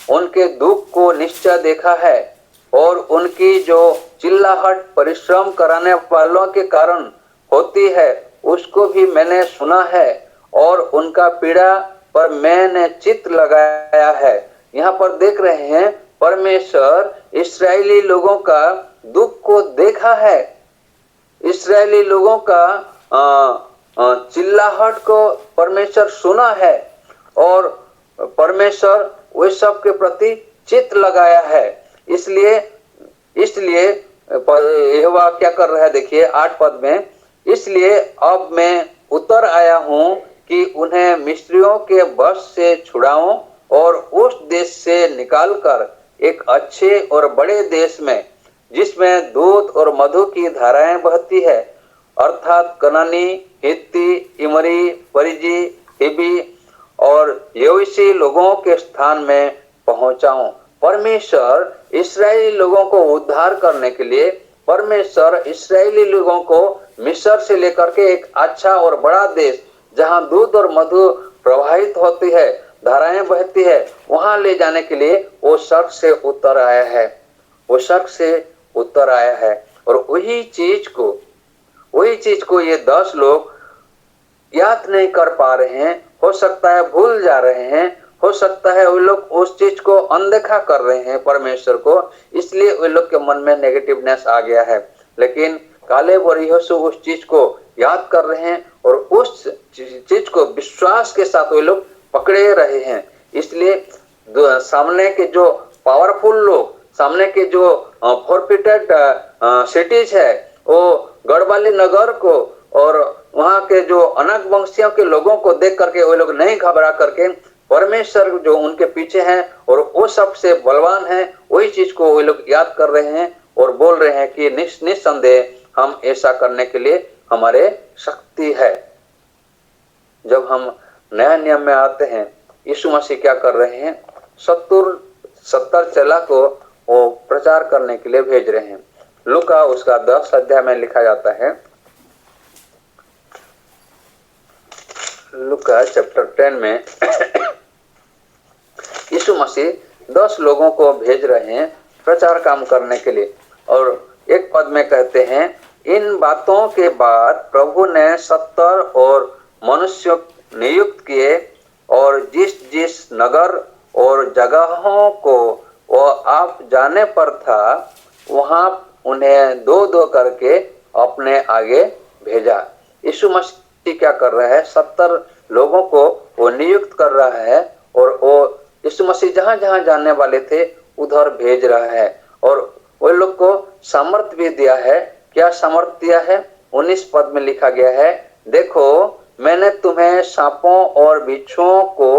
उनके दुख को निश्चय देखा है, और उनकी जो चिल्लाहट परिश्रम कराने वालों के कारण होती है उसको भी मैंने सुना है, और उनका पीड़ा पर मैंने चित्त लगाया है। यहाँ पर देख रहे हैं परमेश्वर इस्राएली लोगों का दुख को देखा है, इस्राएली लोगों का चिल्लाहट को परमेश्वर सुना है, और परमेश्वर वे सब के प्रति चित्त लगाया है। इसलिए यहोवा क्या कर रहा है, देखिए 8 पद में, इसलिए अब मैं उतर आया हूं कि उन्हें मिस्रियों के वश से छुड़ाऊं और उस देश से निकालकर एक अच्छे और बड़े देश में, जिसमें दूध और मधु की धाराएं बहती है, अर्थात कनानी, हित्ती, इमरी, परिजी, हिबी और यबूसी लोगों के स्थान में पहुंचाऊं। परमेश्वर इस्राएली लोगों को उद्धार करने के लिए, परमेश्वर इस्राएली लोगों को मिस्र से लेकर के एक अच्छा और बड़ा देश जहां दूध और मधु प्रवाहित होती है, धाराएं बहती है, वहां ले जाने के लिए वो स्वर्ग से उतर आया है, वो स्वर्ग से उतर आया है। और वही चीज को ये 10 लोग याद नहीं कर पा रहे हैं, हो सकता है भूल जा रहे हैं, हो सकता है वे लोग उस चीज को अनदेखा कर रहे हैं परमेश्वर को, इसलिए वे लोग के मन में नेगेटिवनेस आ गया है। लेकिन कालेब और यहोशू उस चीज को याद कर रहे हैं और उस चीज को विश्वास के साथ वे लोग पकड़े रहे हैं। इसलिए सामने के जो पावरफुल लोग, सामने के जो फॉरफिटेड सिटीज है, वो गढ़वाली नगर को और वहां के जो अनग वंशियों के लोगों को देख करके वे लोग नहीं घबरा करके परमेश्वर जो उनके पीछे हैं और वो सबसे बलवान है, वही चीज को वे लोग याद कर रहे हैं और बोल रहे हैं कि निस्संदेह हम ऐसा करने के लिए हमारे शक्ति है। जब हम नया नियम में आते हैं, यीशु मसीह क्या कर रहे हैं, 70 चेला को वो प्रचार करने के लिए भेज रहे हैं। लूका उसका 10 अध्याय में लिखा जाता है, लूका चैप्टर 10 में यीशु मसीह 10 लोगों को भेज रहे हैं प्रचार काम करने के लिए। और एक पद में कहते हैं, इन बातों के बाद प्रभु ने 70 और मनुष्य नियुक्त किए, और जिस जिस नगर और जगहों को वो आप जाने पर था, वहां उन्हें 2-2 करके अपने आगे भेजा। यीशु मसीह क्या कर रहा है, 70 लोगों को वो नियुक्त कर रहा है, और वो यीशु मसीह जहां जहां जाने वाले थे उधर भेज रहा है, और वो लोग को सामर्थ्य भी दिया है। क्या सामर्थ्य दिया है? 19 पद में लिखा गया है, देखो मैंने तुम्हें सांपों और बिच्छुओं को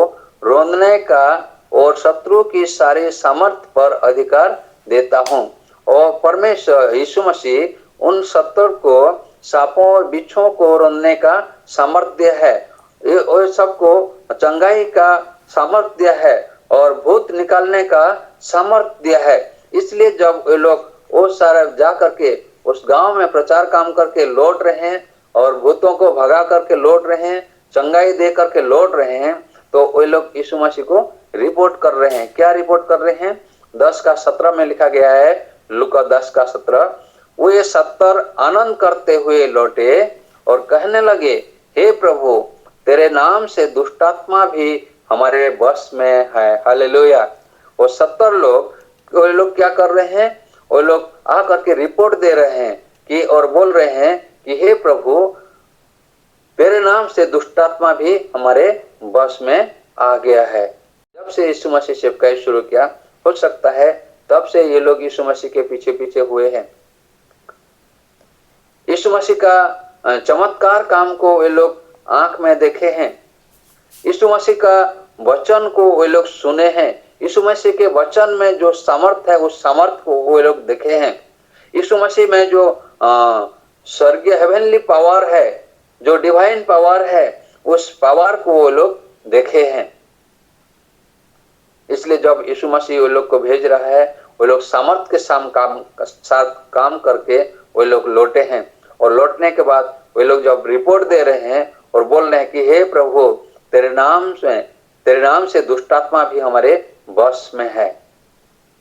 रौंदने का और शत्रु की सारी सामर्थ्य पर अधिकार देता हूँ। और परमेश्वर यीशु मसीह उन 70 को सांपों और बिच्छुओं को रौंदने का सामर्थ्य है, और सबको चंगाई का सामर्थ्य है और भूत निकालने का सामर्थ्य है। इसलिए जब वे लोग वो सारा जा करके उस गांव में प्रचार काम करके लौट रहे हैं और भूतों को भगा करके लौट रहे हैं, चंगाई दे करके लौट रहे हैं, तो वे लोग यीशु मसीह को रिपोर्ट कर रहे हैं। क्या रिपोर्ट कर रहे हैं? 10:17 में लिखा गया है, लूका 10:17, वे 70 आनंद करते हुए लौटे और कहने लगे, हे प्रभु, तेरे नाम से दुष्टात्मा भी हमारे बस में है। हालेलुया। वो 70 लोग, वे लोग क्या कर रहे हैं? वो लोग आकर के रिपोर्ट दे रहे हैं कि, और बोल रहे हैं कि हे प्रभु, तेरे नाम से दुष्टात्मा भी हमारे बस में आ गया है। जब से यीशु मसीह सेवकाई शुरू किया, हो सकता है तब से ये लोग यीशु मसीह के पीछे पीछे हुए हैं। यीशु मसीह का चमत्कार काम को वे लोग आंख में देखे हैं, यीशु मसीह का वचन को वे लोग सुने हैं, यीशु मसीह के वचन में जो सामर्थ है उस सामर्थ को वे लोग देखे हैं। यीशु मसीह में जो स्वर्गीय हेवनली पावर है, जो डिवाइन पावर है, उस पावर को वो लोग देखे हैं। इसलिए जब यीशु मसीह वो लोग को भेज रहा है, वो लोग सामर्थ के साथ काम करके वो लोग लौटे हैं, और लौटने के बाद वे लोग जब रिपोर्ट दे रहे हैं और बोल रहे हैं कि हे प्रभु, तेरे नाम से दुष्टात्मा भी हमारे बस में है।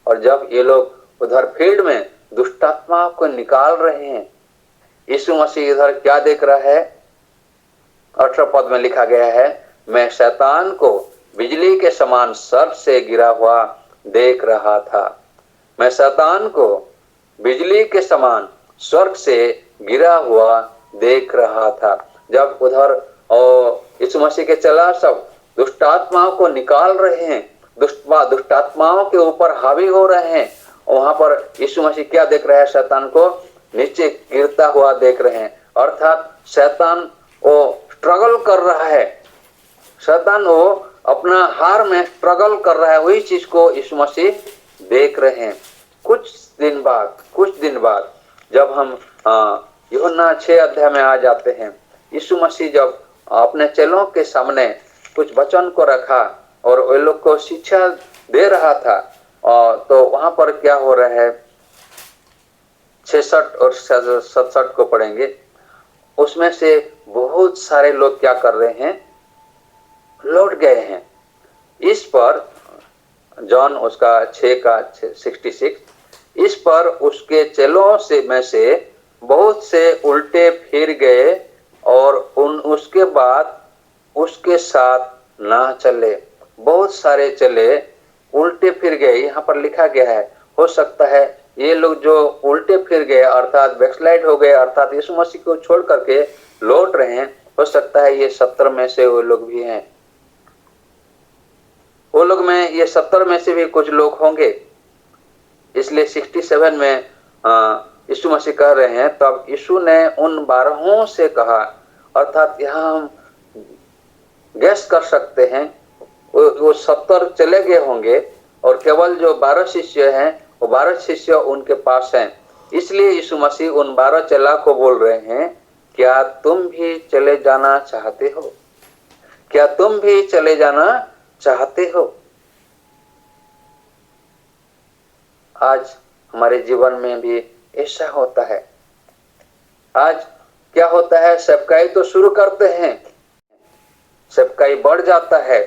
और जब ये लोग उधर फील्ड में दुष्टात्मा को निकाल रहे हैं, यीशु मसीह इधर क्या देख रहा है? 18 पद में लिखा गया है, मैं शैतान को बिजली के समान सर्प से गिरा हुआ देख रहा था। मैं शैतान को बिजली के समान स्वर्ग से गिरा हुआ देख रहा था। जब उधर यीशु मसीह के चेला सब दुष्टात्माओं को निकाल रहे हैं, दुष्टात्माओं के ऊपर हावी हो रहे हैं, वहां पर यीशु मसीह क्या देख रहे हैं? शैतान को नीचे गिरता हुआ देख रहे हैं। अर्थात शैतान वो स्ट्रगल कर रहा है, शैतान वो अपना हार में स्ट्रगल कर रहा है। वही चीज को यीशु मसीह देख रहे हैं। कुछ दिन बाद जब हम यूहन्ना 6 अध्याय में आ जाते हैं, यीशु मसीह जब अपने चेलों के सामने कुछ वचन को रखा और वे लोग को शिक्षा दे रहा था, तो वहां पर क्या हो रहा है? 66 और 67 को पढ़ेंगे। उसमें से बहुत सारे लोग क्या कर रहे हैं? लौट गए हैं। इस पर जॉन उसका 6 का 66, इस पर उसके चेलों में से बहुत से उल्टे फिर गए और उसके बाद उसके साथ ना चले। बहुत सारे चले उल्टे फिर गए। यहाँ पर लिखा गया है, हो सकता है ये लोग जो उल्टे फिर गए अर्थात बैकस्लाइड हो गए, अर्थात यीशु मसीह को छोड़ करके लौट रहे हैं, हो सकता है ये 70 में से वो लोग भी हैं। वो लोग में ये 70 में से भी कुछ लोग होंगे। इसलिए 67 में यीशु मसीह कह रहे हैं, तब यीशु ने उन 12 से कहा, अर्थात यहाँ हम गैस कर सकते हैं वो 70 चले गए होंगे और केवल जो 12 शिष्य हैं वो 12 शिष्य उनके पास हैं। इसलिए यीशु मसीह उन 12 चेला को बोल रहे हैं, क्या तुम भी चले जाना चाहते हो? क्या तुम भी चले जाना चाहते हो? आज हमारे जीवन में भी ऐसा होता है। आज क्या होता है? सेवकाई तो शुरू करते हैं, सेवकाई बढ़ जाता है,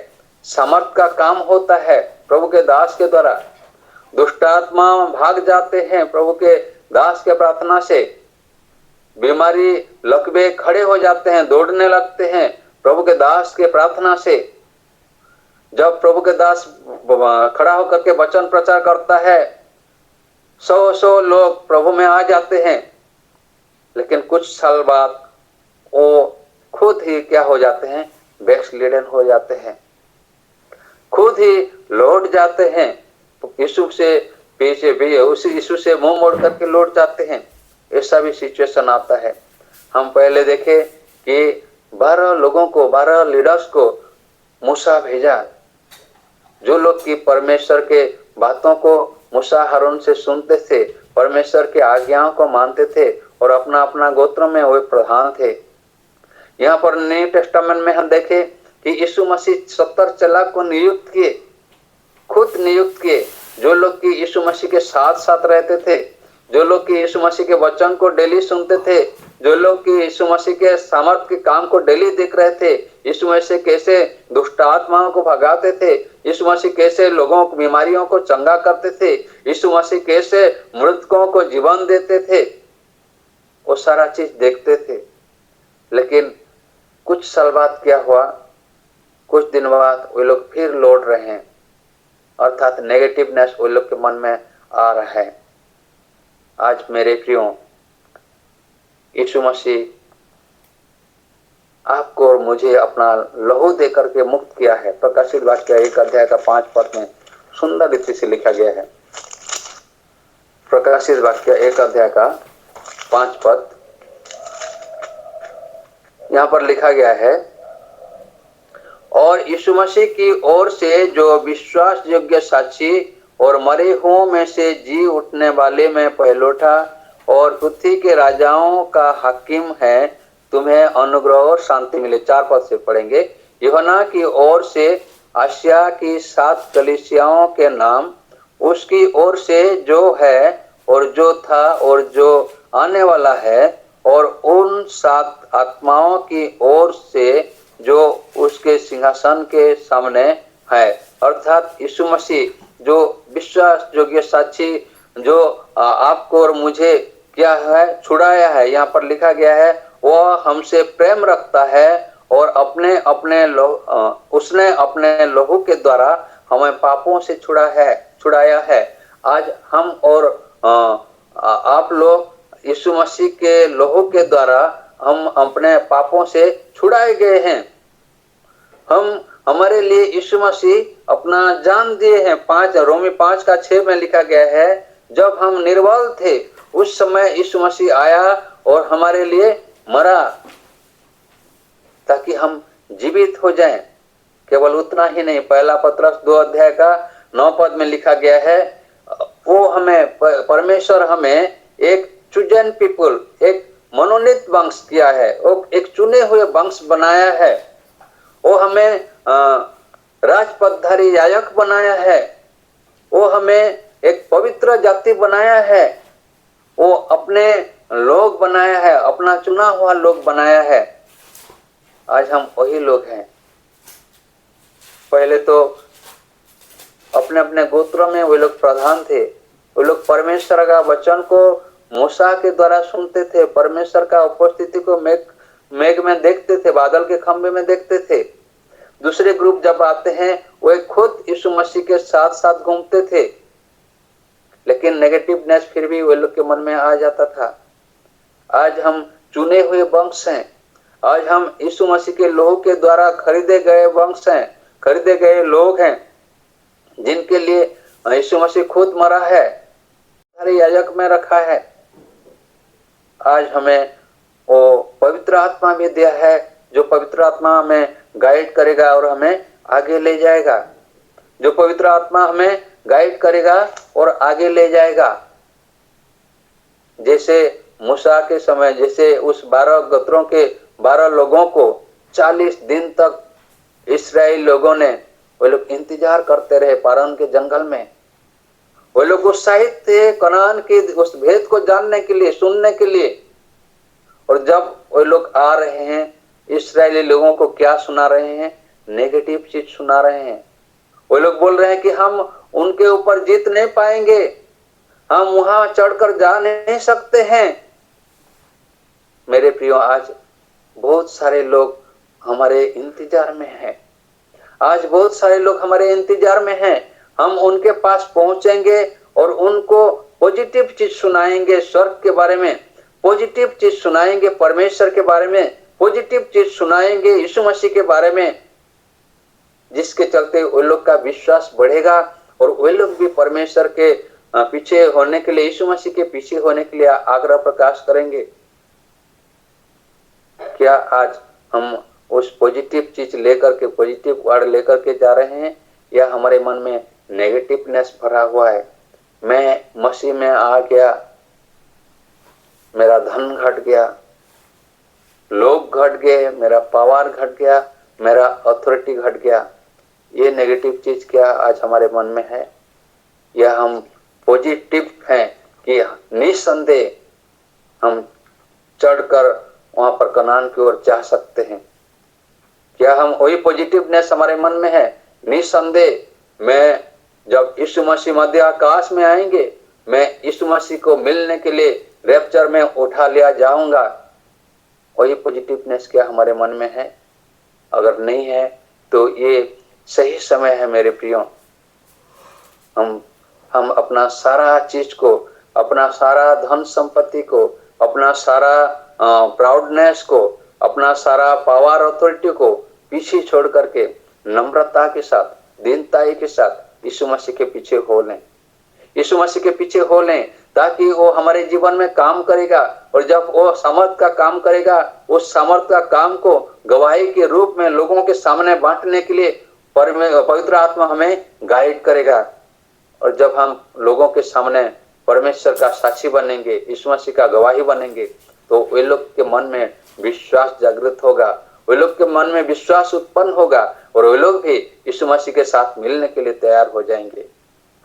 सामर्थ का काम होता है प्रभु के दास के द्वारा, दुष्टात्मा भाग जाते हैं प्रभु के दास के प्रार्थना से, बीमारी लकवे खड़े हो जाते हैं, दौड़ने लगते हैं प्रभु के दास के प्रार्थना से। जब प्रभु के दास खड़ा होकर के वचन प्रचार करता है, 100 लोग प्रभु में आ जाते हैं, लेकिन कुछ साल बाद वो खुद ही क्या हो जाते हैं? बैकस्लिडन हो जाते हैं, खुद ही लौट जाते हैं, यीशु से पीछे भी उसी यीशु से मुंह मोड़ करके लौट जाते हैं। ऐसा भी सिचुएशन आता है। हम पहले देखे कि 12 लोगों को, 12 लीडर्स को मूसा भेजा, जो लोग की परमेश्वर के बातों को मूसा हारून से सुनते थे, परमेश्वर के आज्ञाओं को मानते थे और अपना अपना गोत्र में वे प्रधान थे। यहाँ पर न्यू टेस्टामेंट में हम देखे कि यीशु मसीह 70 चेला को नियुक्त किए, खुद नियुक्त किए, जो लोग की यीशु मसीह के साथ साथ रहते थे, जो लोग की यीशु मसीह के वचन को डेली सुनते थे, जो लोग की यीशु मसीह के सामर्थ के काम को डेली देख रहे थे, यीशु मसीह कैसे दुष्ट आत्माओं को भगाते थे, यीशु मसीह कैसे लोगों को बीमारियों को चंगा करते थे, यीशु मसीह कैसे मृतकों को जीवन देते थे, वो सारा चीज देखते थे। लेकिन कुछ साल बाद क्या हुआ? कुछ दिन बाद वे लोग फिर लौट रहे हैं, अर्थात नेगेटिवनेस वे लोग के मन में आ रहा है। आज मेरे प्रियो, यीशु मसीह आपको और मुझे अपना लहू दे करके मुक्त किया है। प्रकाशित वाक्य 1 अध्याय का 5 पद में सुंदर रीति से लिखा गया है। प्रकाशित वाक्य 1 अध्याय का 5 पद, यहाँ पर लिखा गया है, और यीशु मसीह की ओर से जो विश्वास योग्य साक्षी और मरे हुओं में से जी उठने वाले में पहलौठा और पृथ्वी के राजाओं का हाकिम है, तुम्हें अनुग्रह और शांति मिले। 4 पद से पढ़ेंगे। यूहन्ना की ओर से आसिया की 7 कलीसियाओं के नाम, उसकी ओर से जो है और जो था और जो आने वाला है, और उन 7 आत्माओं की ओर से जो उसके सिंहासन के सामने है, अर्थात यीशु मसीह जो विश्वास योग्य साक्षी जो आपको और मुझे क्या है छुड़ाया है, यहाँ पर लिखा गया है वह हमसे प्रेम रखता है और उसने अपने लहू के द्वारा हमें पापों से छुड़ाया है। आज हम और आप लोग यीशु मसीह के लहू के द्वारा हम अपने पापों से छुड़ाए गए हैं। हमारे लिए यीशु मसीह अपना जान दिए हैं। रोमी 5:6 में लिखा गया है, जब हम निर्बल थे उस समय यीशु मसीह आया और हमारे लिए मरा ताकि हम जीवित हो जाएं। केवल उतना ही नहीं, पहला पत्रस 2:9 में लिखा गया है, वो हमें परमेश्वर हमें एक चुजन पीपल, एक मनोनीत वंश किया है, वो एक चुने हुए वंश बनाया है, वो हमें राजपदधारी याजक बनाया है, वो हमें एक पवित्र जाति बनाया है, वो अपने लोग बनाया है, अपना चुना हुआ लोग बनाया है। आज हम वही लोग हैं। पहले तो अपने अपने गोत्रों में वे लोग प्रधान थे, वे लोग परमेश्वर का वचन को मूसा के द्वारा सुनते थे, परमेश्वर का उपस्थिति को मेघ में देखते थे, बादल के खंभे में देखते थे। दूसरे ग्रुप जब आते हैं वे खुद यीशु मसीह के साथ साथ घूमते थे, लेकिन नेगेटिवनेस फिर भी वे लोग के मन में आ जाता था। आज हम चुने हुए वंश हैं, आज हम यीशु मसीह के लहू के द्वारा खरीदे गए वंश हैं, खरीदे गए लोग हैं, जिनके लिए यीशु मसीह खुद मरा है, हमारे याजक में रखा है। आज हमें वो पवित्र आत्मा भी दिया है, जो पवित्र आत्मा हमें गाइड करेगा और हमें आगे ले जाएगा, जो पवित्र आत्मा हमें गाइड करेगा और आगे ले जाएगा। जैसे मूसा के समय, जैसे उस 12 गोत्रों के 12 लोगों को 40 दिन तक इस्राएल लोगों ने, वे लोग इंतजार करते रहे पारान के जंगल में। वे लोग उत्साहित थे कनान के उस भेद को जानने के लिए, सुनने के लिए। और जब वे लोग आ रहे हैं, इस्राएली लोगों को क्या सुना रहे हैं? नेगेटिव चीज सुना रहे हैं। वे लोग बोल रहे हैं कि हम उनके ऊपर जीत नहीं पाएंगे, हम वहां चढ़कर जा नहीं सकते हैं। मेरे प्रियो, आज बहुत सारे लोग हमारे इंतजार में हैं, आज बहुत सारे लोग हमारे इंतजार में हैं। हम उनके पास पहुंचेंगे और उनको पॉजिटिव चीज सुनाएंगे, स्वर्ग के बारे में पॉजिटिव चीज सुनाएंगे, परमेश्वर के बारे में पॉजिटिव चीज सुनाएंगे, यीशु मसीह के बारे में, जिसके चलते उन लोग का विश्वास बढ़ेगा और वे लोग भी परमेश्वर के पीछे होने के लिए, यीशु मसीह के पीछे होने के लिए आग्रह प्रकाश करेंगे। क्या आज हम उस पॉजिटिव चीज लेकर के, पॉजिटिव वर्ड लेकर के जा रहे हैं, या हमारे मन में नेगेटिवनेस भरा हुआ है? मैं मसीह में आ गया, मेरा धन घट गया, लोग घट गए, मेरा पावर घट गया, मेरा अथॉरिटी घट गया। ये नेगेटिव चीज क्या आज हमारे मन में है? या हम पॉजिटिव हैं कि निसंदेह हम चढ़कर वहां पर कनान की ओर जा सकते हैं? क्या हम वही पॉजिटिवनेस हमारे मन में है? निसंदेह मैं जब यीशु मसीह मध्य आकाश में आएंगे, मैं यीशु मसीह को मिलने के लिए रैप्चर में उठा लिया जाऊंगा। वही पॉजिटिवनेस क्या हमारे मन में है? अगर नहीं है तो ये सही समय है मेरे प्रियो। हम अपना सारा चीज को, अपना सारा धन संपत्ति को, अपना सारा प्राउडनेस को, अपना सारा पावर अथॉरिटी को पीछे छोड़ करके नम्रता के साथ, दीनताई के साथ यीशु मसीह के पीछे हो लें, यीशु मसीह के पीछे हो लें, ताकि वो हमारे जीवन में काम करेगा। और जब वो सामर्थ का काम करेगा, उस सामर्थ का काम को गवाही के रूप में लोगों के सामने बांटने के लिए पवित्र आत्मा हमें गाइड करेगा। और जब हम लोगों के सामने परमेश्वर का साक्षी बनेंगे, यीशु मसीह का गवाही बनेंगे, तो वे लोग के मन में विश्वास जागृत होगा, वे लोग के मन में विश्वास उत्पन्न होगा और वे लोग भी यीशु मसीह के साथ मिलने के लिए तैयार हो जाएंगे।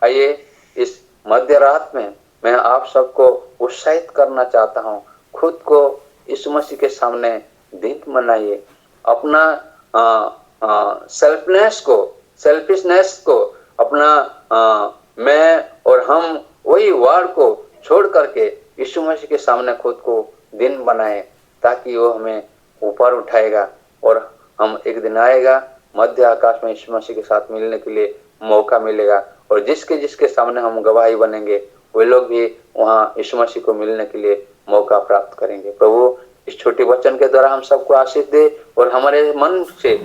आइए इस मध्य रात में मैं आप सबको उत्साहित करना चाहता हूँ, खुद को यीशु मसीह के सामने दिन मनाइए। अपना सेल्फिशनेस को, अपना मैं और हम वही वार को छोड़ करके यीशु मसीह के सामने खुद को दिन बनाए, ताकि वो हमें ऊपर उठाएगा और हम एक दिन आएगा मध्य आकाश में यीशु मसीह के साथ मिलने के लिए मौका मिलेगा। और जिसके जिसके सामने हम गवाही बनेंगे वे लोग भी वहाँ यीशु मसीह को मिलने के लिए मौका प्राप्त करेंगे। प्रभु इस छोटे वचन के द्वारा हम सबको आशीष दे और हमारे मन से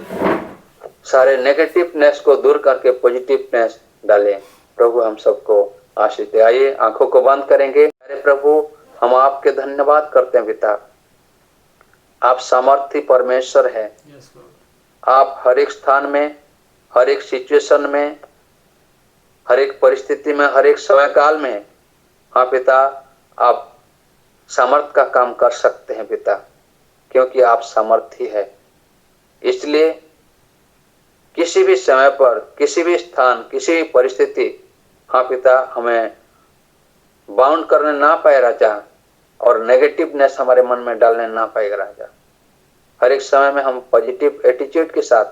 सारे नेगेटिवनेस को दूर करके पॉजिटिवनेस डालें। प्रभु हम सबको आशीष दे। आइए आंखों को बंद करेंगे। अरे प्रभु, हम आपके धन्यवाद करते हैं पिता, आप सामर्थी परमेश्वर है। आप हर एक स्थान में, हर एक सिचुएशन में, हर एक परिस्थिति में, हर एक समय काल में, हाँ पिता, आप सामर्थ का काम कर सकते हैं पिता, क्योंकि आप सामर्थी है। इसलिए किसी भी समय पर, किसी भी स्थान, किसी भी परिस्थिति, हाँ पिता, हमें बाउंड करने ना पाए राजा, और नेगेटिवनेस हमारे मन में डालने ना पाएगा राजा। हर एक समय में हम पॉजिटिव एटीट्यूड के साथ,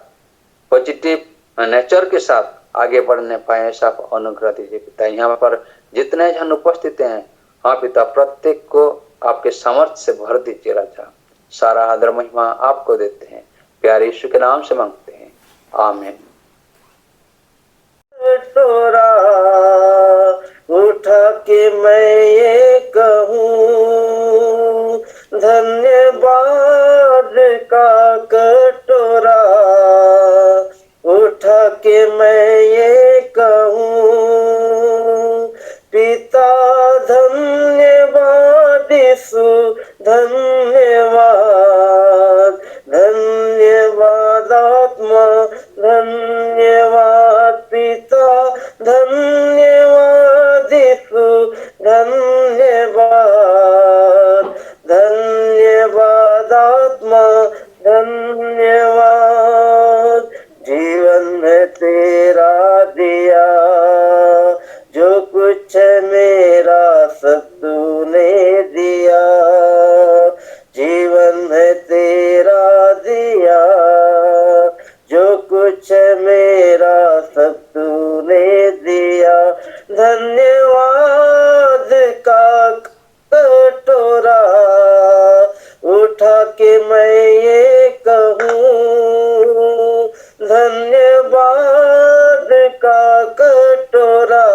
पॉजिटिव नेचर के साथ आगे बढ़ने पाए, ऐसा अनुग्रह दीजिए पिता। यहाँ पर जितने जन उपस्थित हैं, हाँ पिता, प्रत्येक को आपके सामर्थ्य से भर दीजिए राजा। सारा आदर महिमा आपको देते हैं, प्यारे यीशु के नाम से मांगते हैं, आमीन। टोरा उठा के मैं ये कहूँ, धन्यवाद का कटोरा उठा के मैं ये कहूँ, पिता धन्यवाद, यीशु धन्यवाद, धन्यवाद आत्मा धन्यवाद, पिता धन्यवाद, यीशु धन्यवाद, धन्यवाद आत्मा धन्यवाद। जीवन है तेरा दिया, जो कुछ मेरा सब तूने दिया। जीवन है तेरा दिया, जो कुछ मेरा सब तूने दिया। धन्यवाद का कटोरा उठा के मैं ये कहूँ, धन्यवाद का कटोरा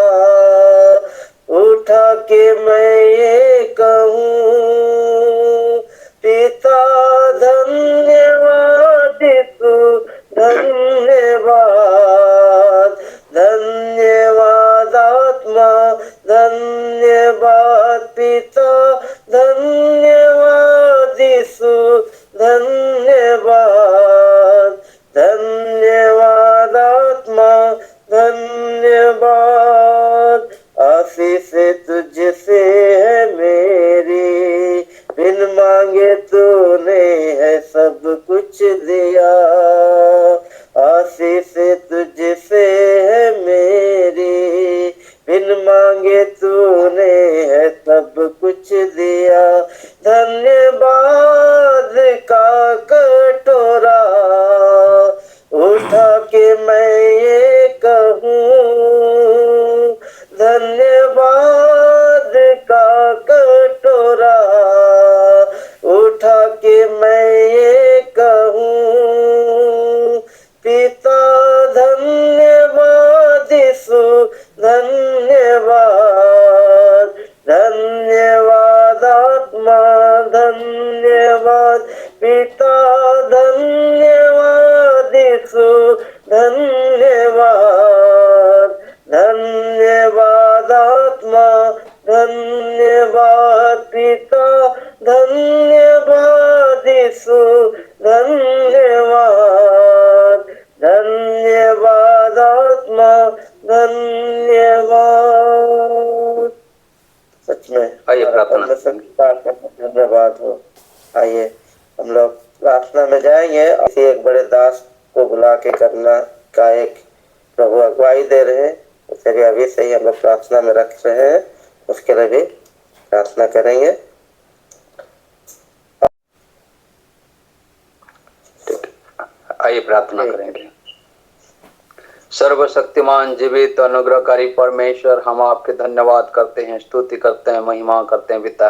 उठा के मैं ये कहूँ, पिता धन्यवाद, यीशु धन्यवाद, धन्यवाद आत्मा धन्यवाद, पिता धन्यवाद, यीशु धन्यवाद, धन्यवाद आत्मा धन्यवाद। आशीष तुझसे है मेरी, बिन मांगे तूने है सब कुछ दिया। आशीष तुझसे है मेरी, बिन मांगे तूने है सब कुछ दिया। धन्यवाद का कटोरा उठा के मैं ये कहूँ, धन्यवाद का कटोरा उठा के मैं ये कहूँ, पिता धन्यवाद, यीशु धन्यवाद, धन्यवाद आत्मा धन्यवाद, पिता धन्यवाद, यीशु धन्यवाद, धन्यवाद आत्मा धन्यवाद, पिता धन्यवाद, यीशु धन्यवाद, धन्यवाद आत्मा धन्यवाद। सच में आइए प्रार्थना। धन्यवाद हो। आइए हम लोग प्रार्थना में जाएंगे। किसी एक बड़े दास को बुला के करना का एक प्रभु अगुवाई दे रहे हैं, उसे भी अभी से ही हम लोग प्रार्थना में रख रहे हैं, उसके लिए भी प्रार्थना करेंगे। आइए प्रार्थना करेंगे। सर्वशक्तिमान जीवित अनुग्रहकारी परमेश्वर, हम आपके धन्यवाद करते हैं, स्तुति करते हैं, महिमा करते हैं पिता।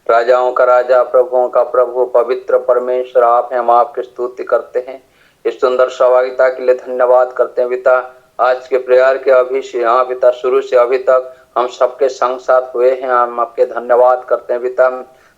राजाओं का राजा, प्रभुओं का प्रभु, पवित्र परमेश्वर आप हैं, हम आपकी स्तुति करते हैं। इस सुंदर सहभागिता के लिए धन्यवाद करते हैं पिता। आज के प्रेयर के अभी से हाँ पिता, शुरू से अभी तक हम सबके संग साथ हुए हैं, हम आपके धन्यवाद करते हैं पिता।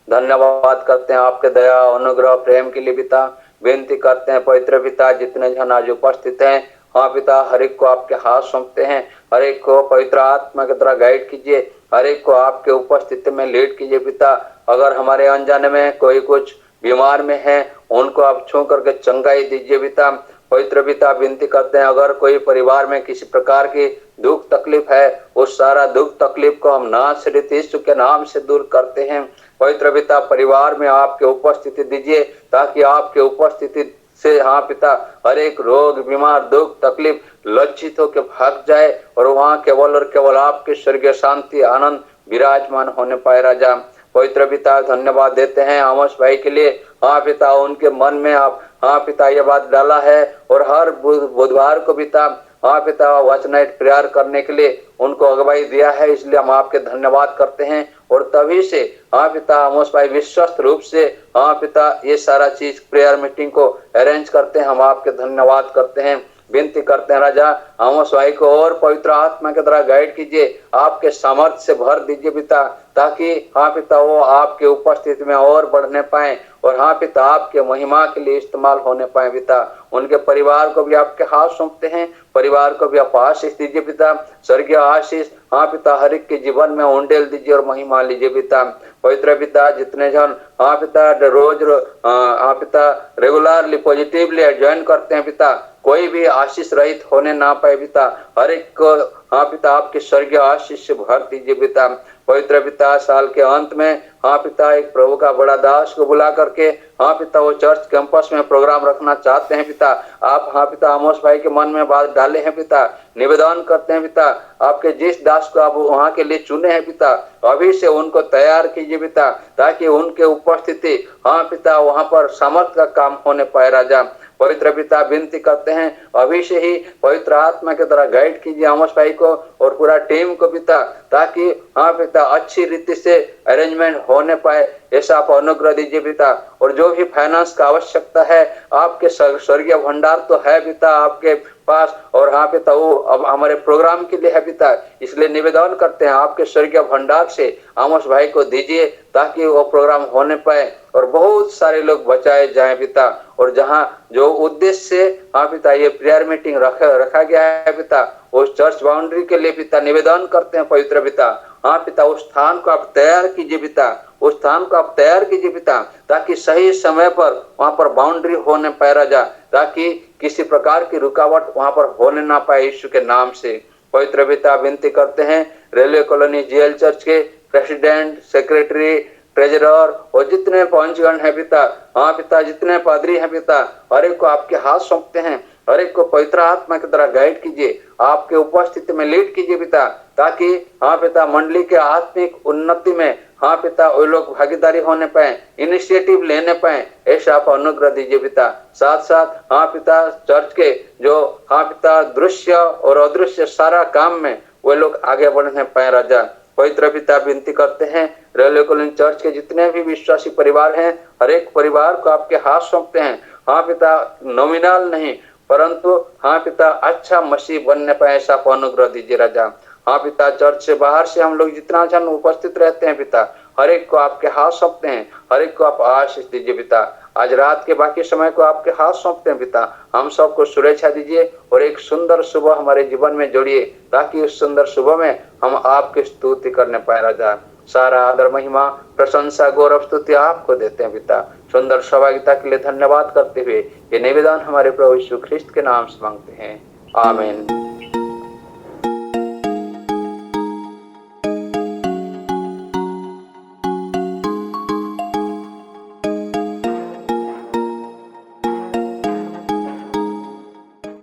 धन्यवाद करते हैं आपके दया, अनुग्रह, प्रेम के लिए पिता। विनती करते हैं पवित्र पिता, जितने जन आज उपस्थित हैं हाँ पिता, हर एक को आपके हाथ सौंपते हैं। हर एक को पवित्र आत्मा के द्वारा गाइड कीजिए, हर एक को आपके उपस्थिति में लीड कीजिए पिता। अगर हमारे अनजाने में कोई कुछ बीमार में है, उनको आप छू करके चंगाई दीजिए पिता। पवित्र पिता, विनती करते हैं अगर कोई परिवार में किसी प्रकार की दुख तकलीफ है, उस सारा दुख तकलीफ को हम नासरीत यीशु के नाम से दूर करते हैं। पवित्र पिता, परिवार में आपके उपस्थिति दीजिए, ताकि आपके उपस्थिति से हाँ पिता, हर एक रोग, बीमार, दुख, तकलीफ लज्जित होकर भाग जाए और वहाँ केवल और केवल आपके स्वर्गीय शांति, आनंद विराजमान होने पाए। राजा पवित्र पिता, धन्यवाद देते हैं आमोस भाई के लिए। हाँ पिता, उनके मन में आप हाँ पिता ये बात डाला है और हर बुधवार को पिता हाँ पिता वॉच नाइट प्रेयर करने के लिए उनको अगुवाई दिया है, इसलिए हम आपके धन्यवाद करते हैं। और तभी से हाँ पिता आमोस भाई विश्वस्त रूप से हाँ पिता ये सारा चीज प्रेयर मीटिंग को अरेंज करते हैं, हम आपके धन्यवाद करते हैं। विनती करते हैं राजा, आमोस भाई को और पवित्र आत्मा के द्वारा गाइड कीजिए, आपके सामर्थ्य से भर दीजिए पिता, ताकि हाँ पिता वो आपके उपस्थिति में और बढ़ने पाए और हाँ पिता आपके महिमा के लिए इस्तेमाल होने पाए पिता। उनके परिवार को भी आपके हाथ सौंपते हैं, परिवार को भी आप आशीष दीजिए पिता, स्वर्गीय आशीष हाँ पिता हर एक के जीवन में उंडेल दीजिए और महिमा लीजिए पिता। पवित्र पिता, जितने जन हाँ पिता रोज हाँ पिता रेगुलरली पॉजिटिवली ज्वाइन करते हैं पिता, कोई भी आशीष रहित होने ना पाए पिता, हर एक को हाँ पिता आपके स्वर्गीय आशीष से भर दीजिए पिता। पवित्र पिता, साल के अंत में हाँ पिता एक प्रभु का बड़ा दास को बुला करके हाँ पिता वो चर्च कैंपस में प्रोग्राम रखना चाहते हैं पिता। आप हाँ पिता आमोस भाई के मन में बात डाले हैं पिता, निवेदन करते हैं पिता, आपके जिस दास को आप वहाँ के लिए चुने हैं पिता, अभी से उनको तैयार कीजिए पिता, ताकि उनके उपस्थिति हाँ पिता वहाँ पर सामर्थ का काम होने पाए। राजा पवित्र पिता, विनती करते हैं अभी से ही पवित्र आत्मा के द्वारा गाइड कीजिए आमोस भाई को और पूरा टीम को पिता, ताकि हाँ पिता अच्छी रीति से अरेंजमेंट होने पाए, ऐसा आप अनुग्रह दीजिए पिता। और जो भी फाइनेंस का आवश्यकता है, आपके स्वर्गीय भंडार तो है पिता आपके पास, और हाँ पिता वो अब हमारे प्रोग्राम के लिए है पिता, इसलिए निवेदन करते हैं आपके स्वर्गीय भंडार से आमोस भाई को दीजिए, ताकि वो प्रोग्राम होने पाए और बहुत सारे लोग बचाए जाएं पिता। और जहाँ जो उद्देश्य से हाँ पिता ये प्रेयर मीटिंग रखा गया है पिता, उस चर्च बाउंड्री के लिए पिता निवेदन करते हैं पवित्र पिता, हाँ पिता उस स्थान को आप तैयार कीजिए पिता, उस स्थान को आप तैयार कीजिए पिता, ताकि सही समय पर वहाँ पर बाउंड्री होने पाए राजा, ताकि किसी प्रकार की रुकावट वहाँ पर होने ना पाए यीशु के नाम से। पवित्र पिता, विनती करते हैं रेलवे कॉलोनी जीएल चर्च के प्रेसिडेंट, सेक्रेटरी, ट्रेजरर और जितने पंचगण है पिता, हाँ पिता जितने पादरी हैं पिता, हर एक को आपके हाथ सौंपते हैं, हर एक को पवित्र आत्मा के द्वारा गाइड कीजिए, आपके उपस्थिति में लीड कीजिए पिता, ताकि हाँ पिता मंडली के आत्मिक उन्नति में हाँ पिता वो लोग भागीदारी होने पाए, इनिशिएटिव लेने पाए, ऐसा आप अनुग्रह दीजिए पिता। साथ साथ हाँ पिता चर्च के जो हाँ पिता दृश्य और अदृश्य सारा काम में वो लोग आगे बढ़ने पाए राजा। पवित्र पिता, विनती करते हैं रेलवे कॉलोनी चर्च के जितने भी विश्वासी परिवार हैं, हर एक परिवार को आपके हाथ सौंपते हैं, हाँ पिता नॉमिनल नहीं परंतु हाँ पिता अच्छा मसीह बनने पाए, ऐसा अनुग्रह दीजिए राजा। हाँ पिता, चर्च से बाहर से हम लोग जितना जन उपस्थित रहते हैं पिता, हर एक को आपके हाथ सौंपते हैं, हर एक को आप आशीष दीजिए पिता। आज रात के बाकी समय को आपके हाथ सौंपते हैं पिता, हम सबको सुरक्षा दीजिए और एक सुंदर सुबह हमारे जीवन में जोड़िए, ताकि उस सुंदर सुबह में हम आपकी स्तुति करने पाए राजा। सारा आदर, महिमा, प्रशंसा, गौरव, स्तुति आपको देते हैं पिता। सुंदर सहभागिता के लिए धन्यवाद करते हुए ये निवेदन हमारे प्रभु यीशु ख्रिस्त के नाम से मांगते हैं, आमीन।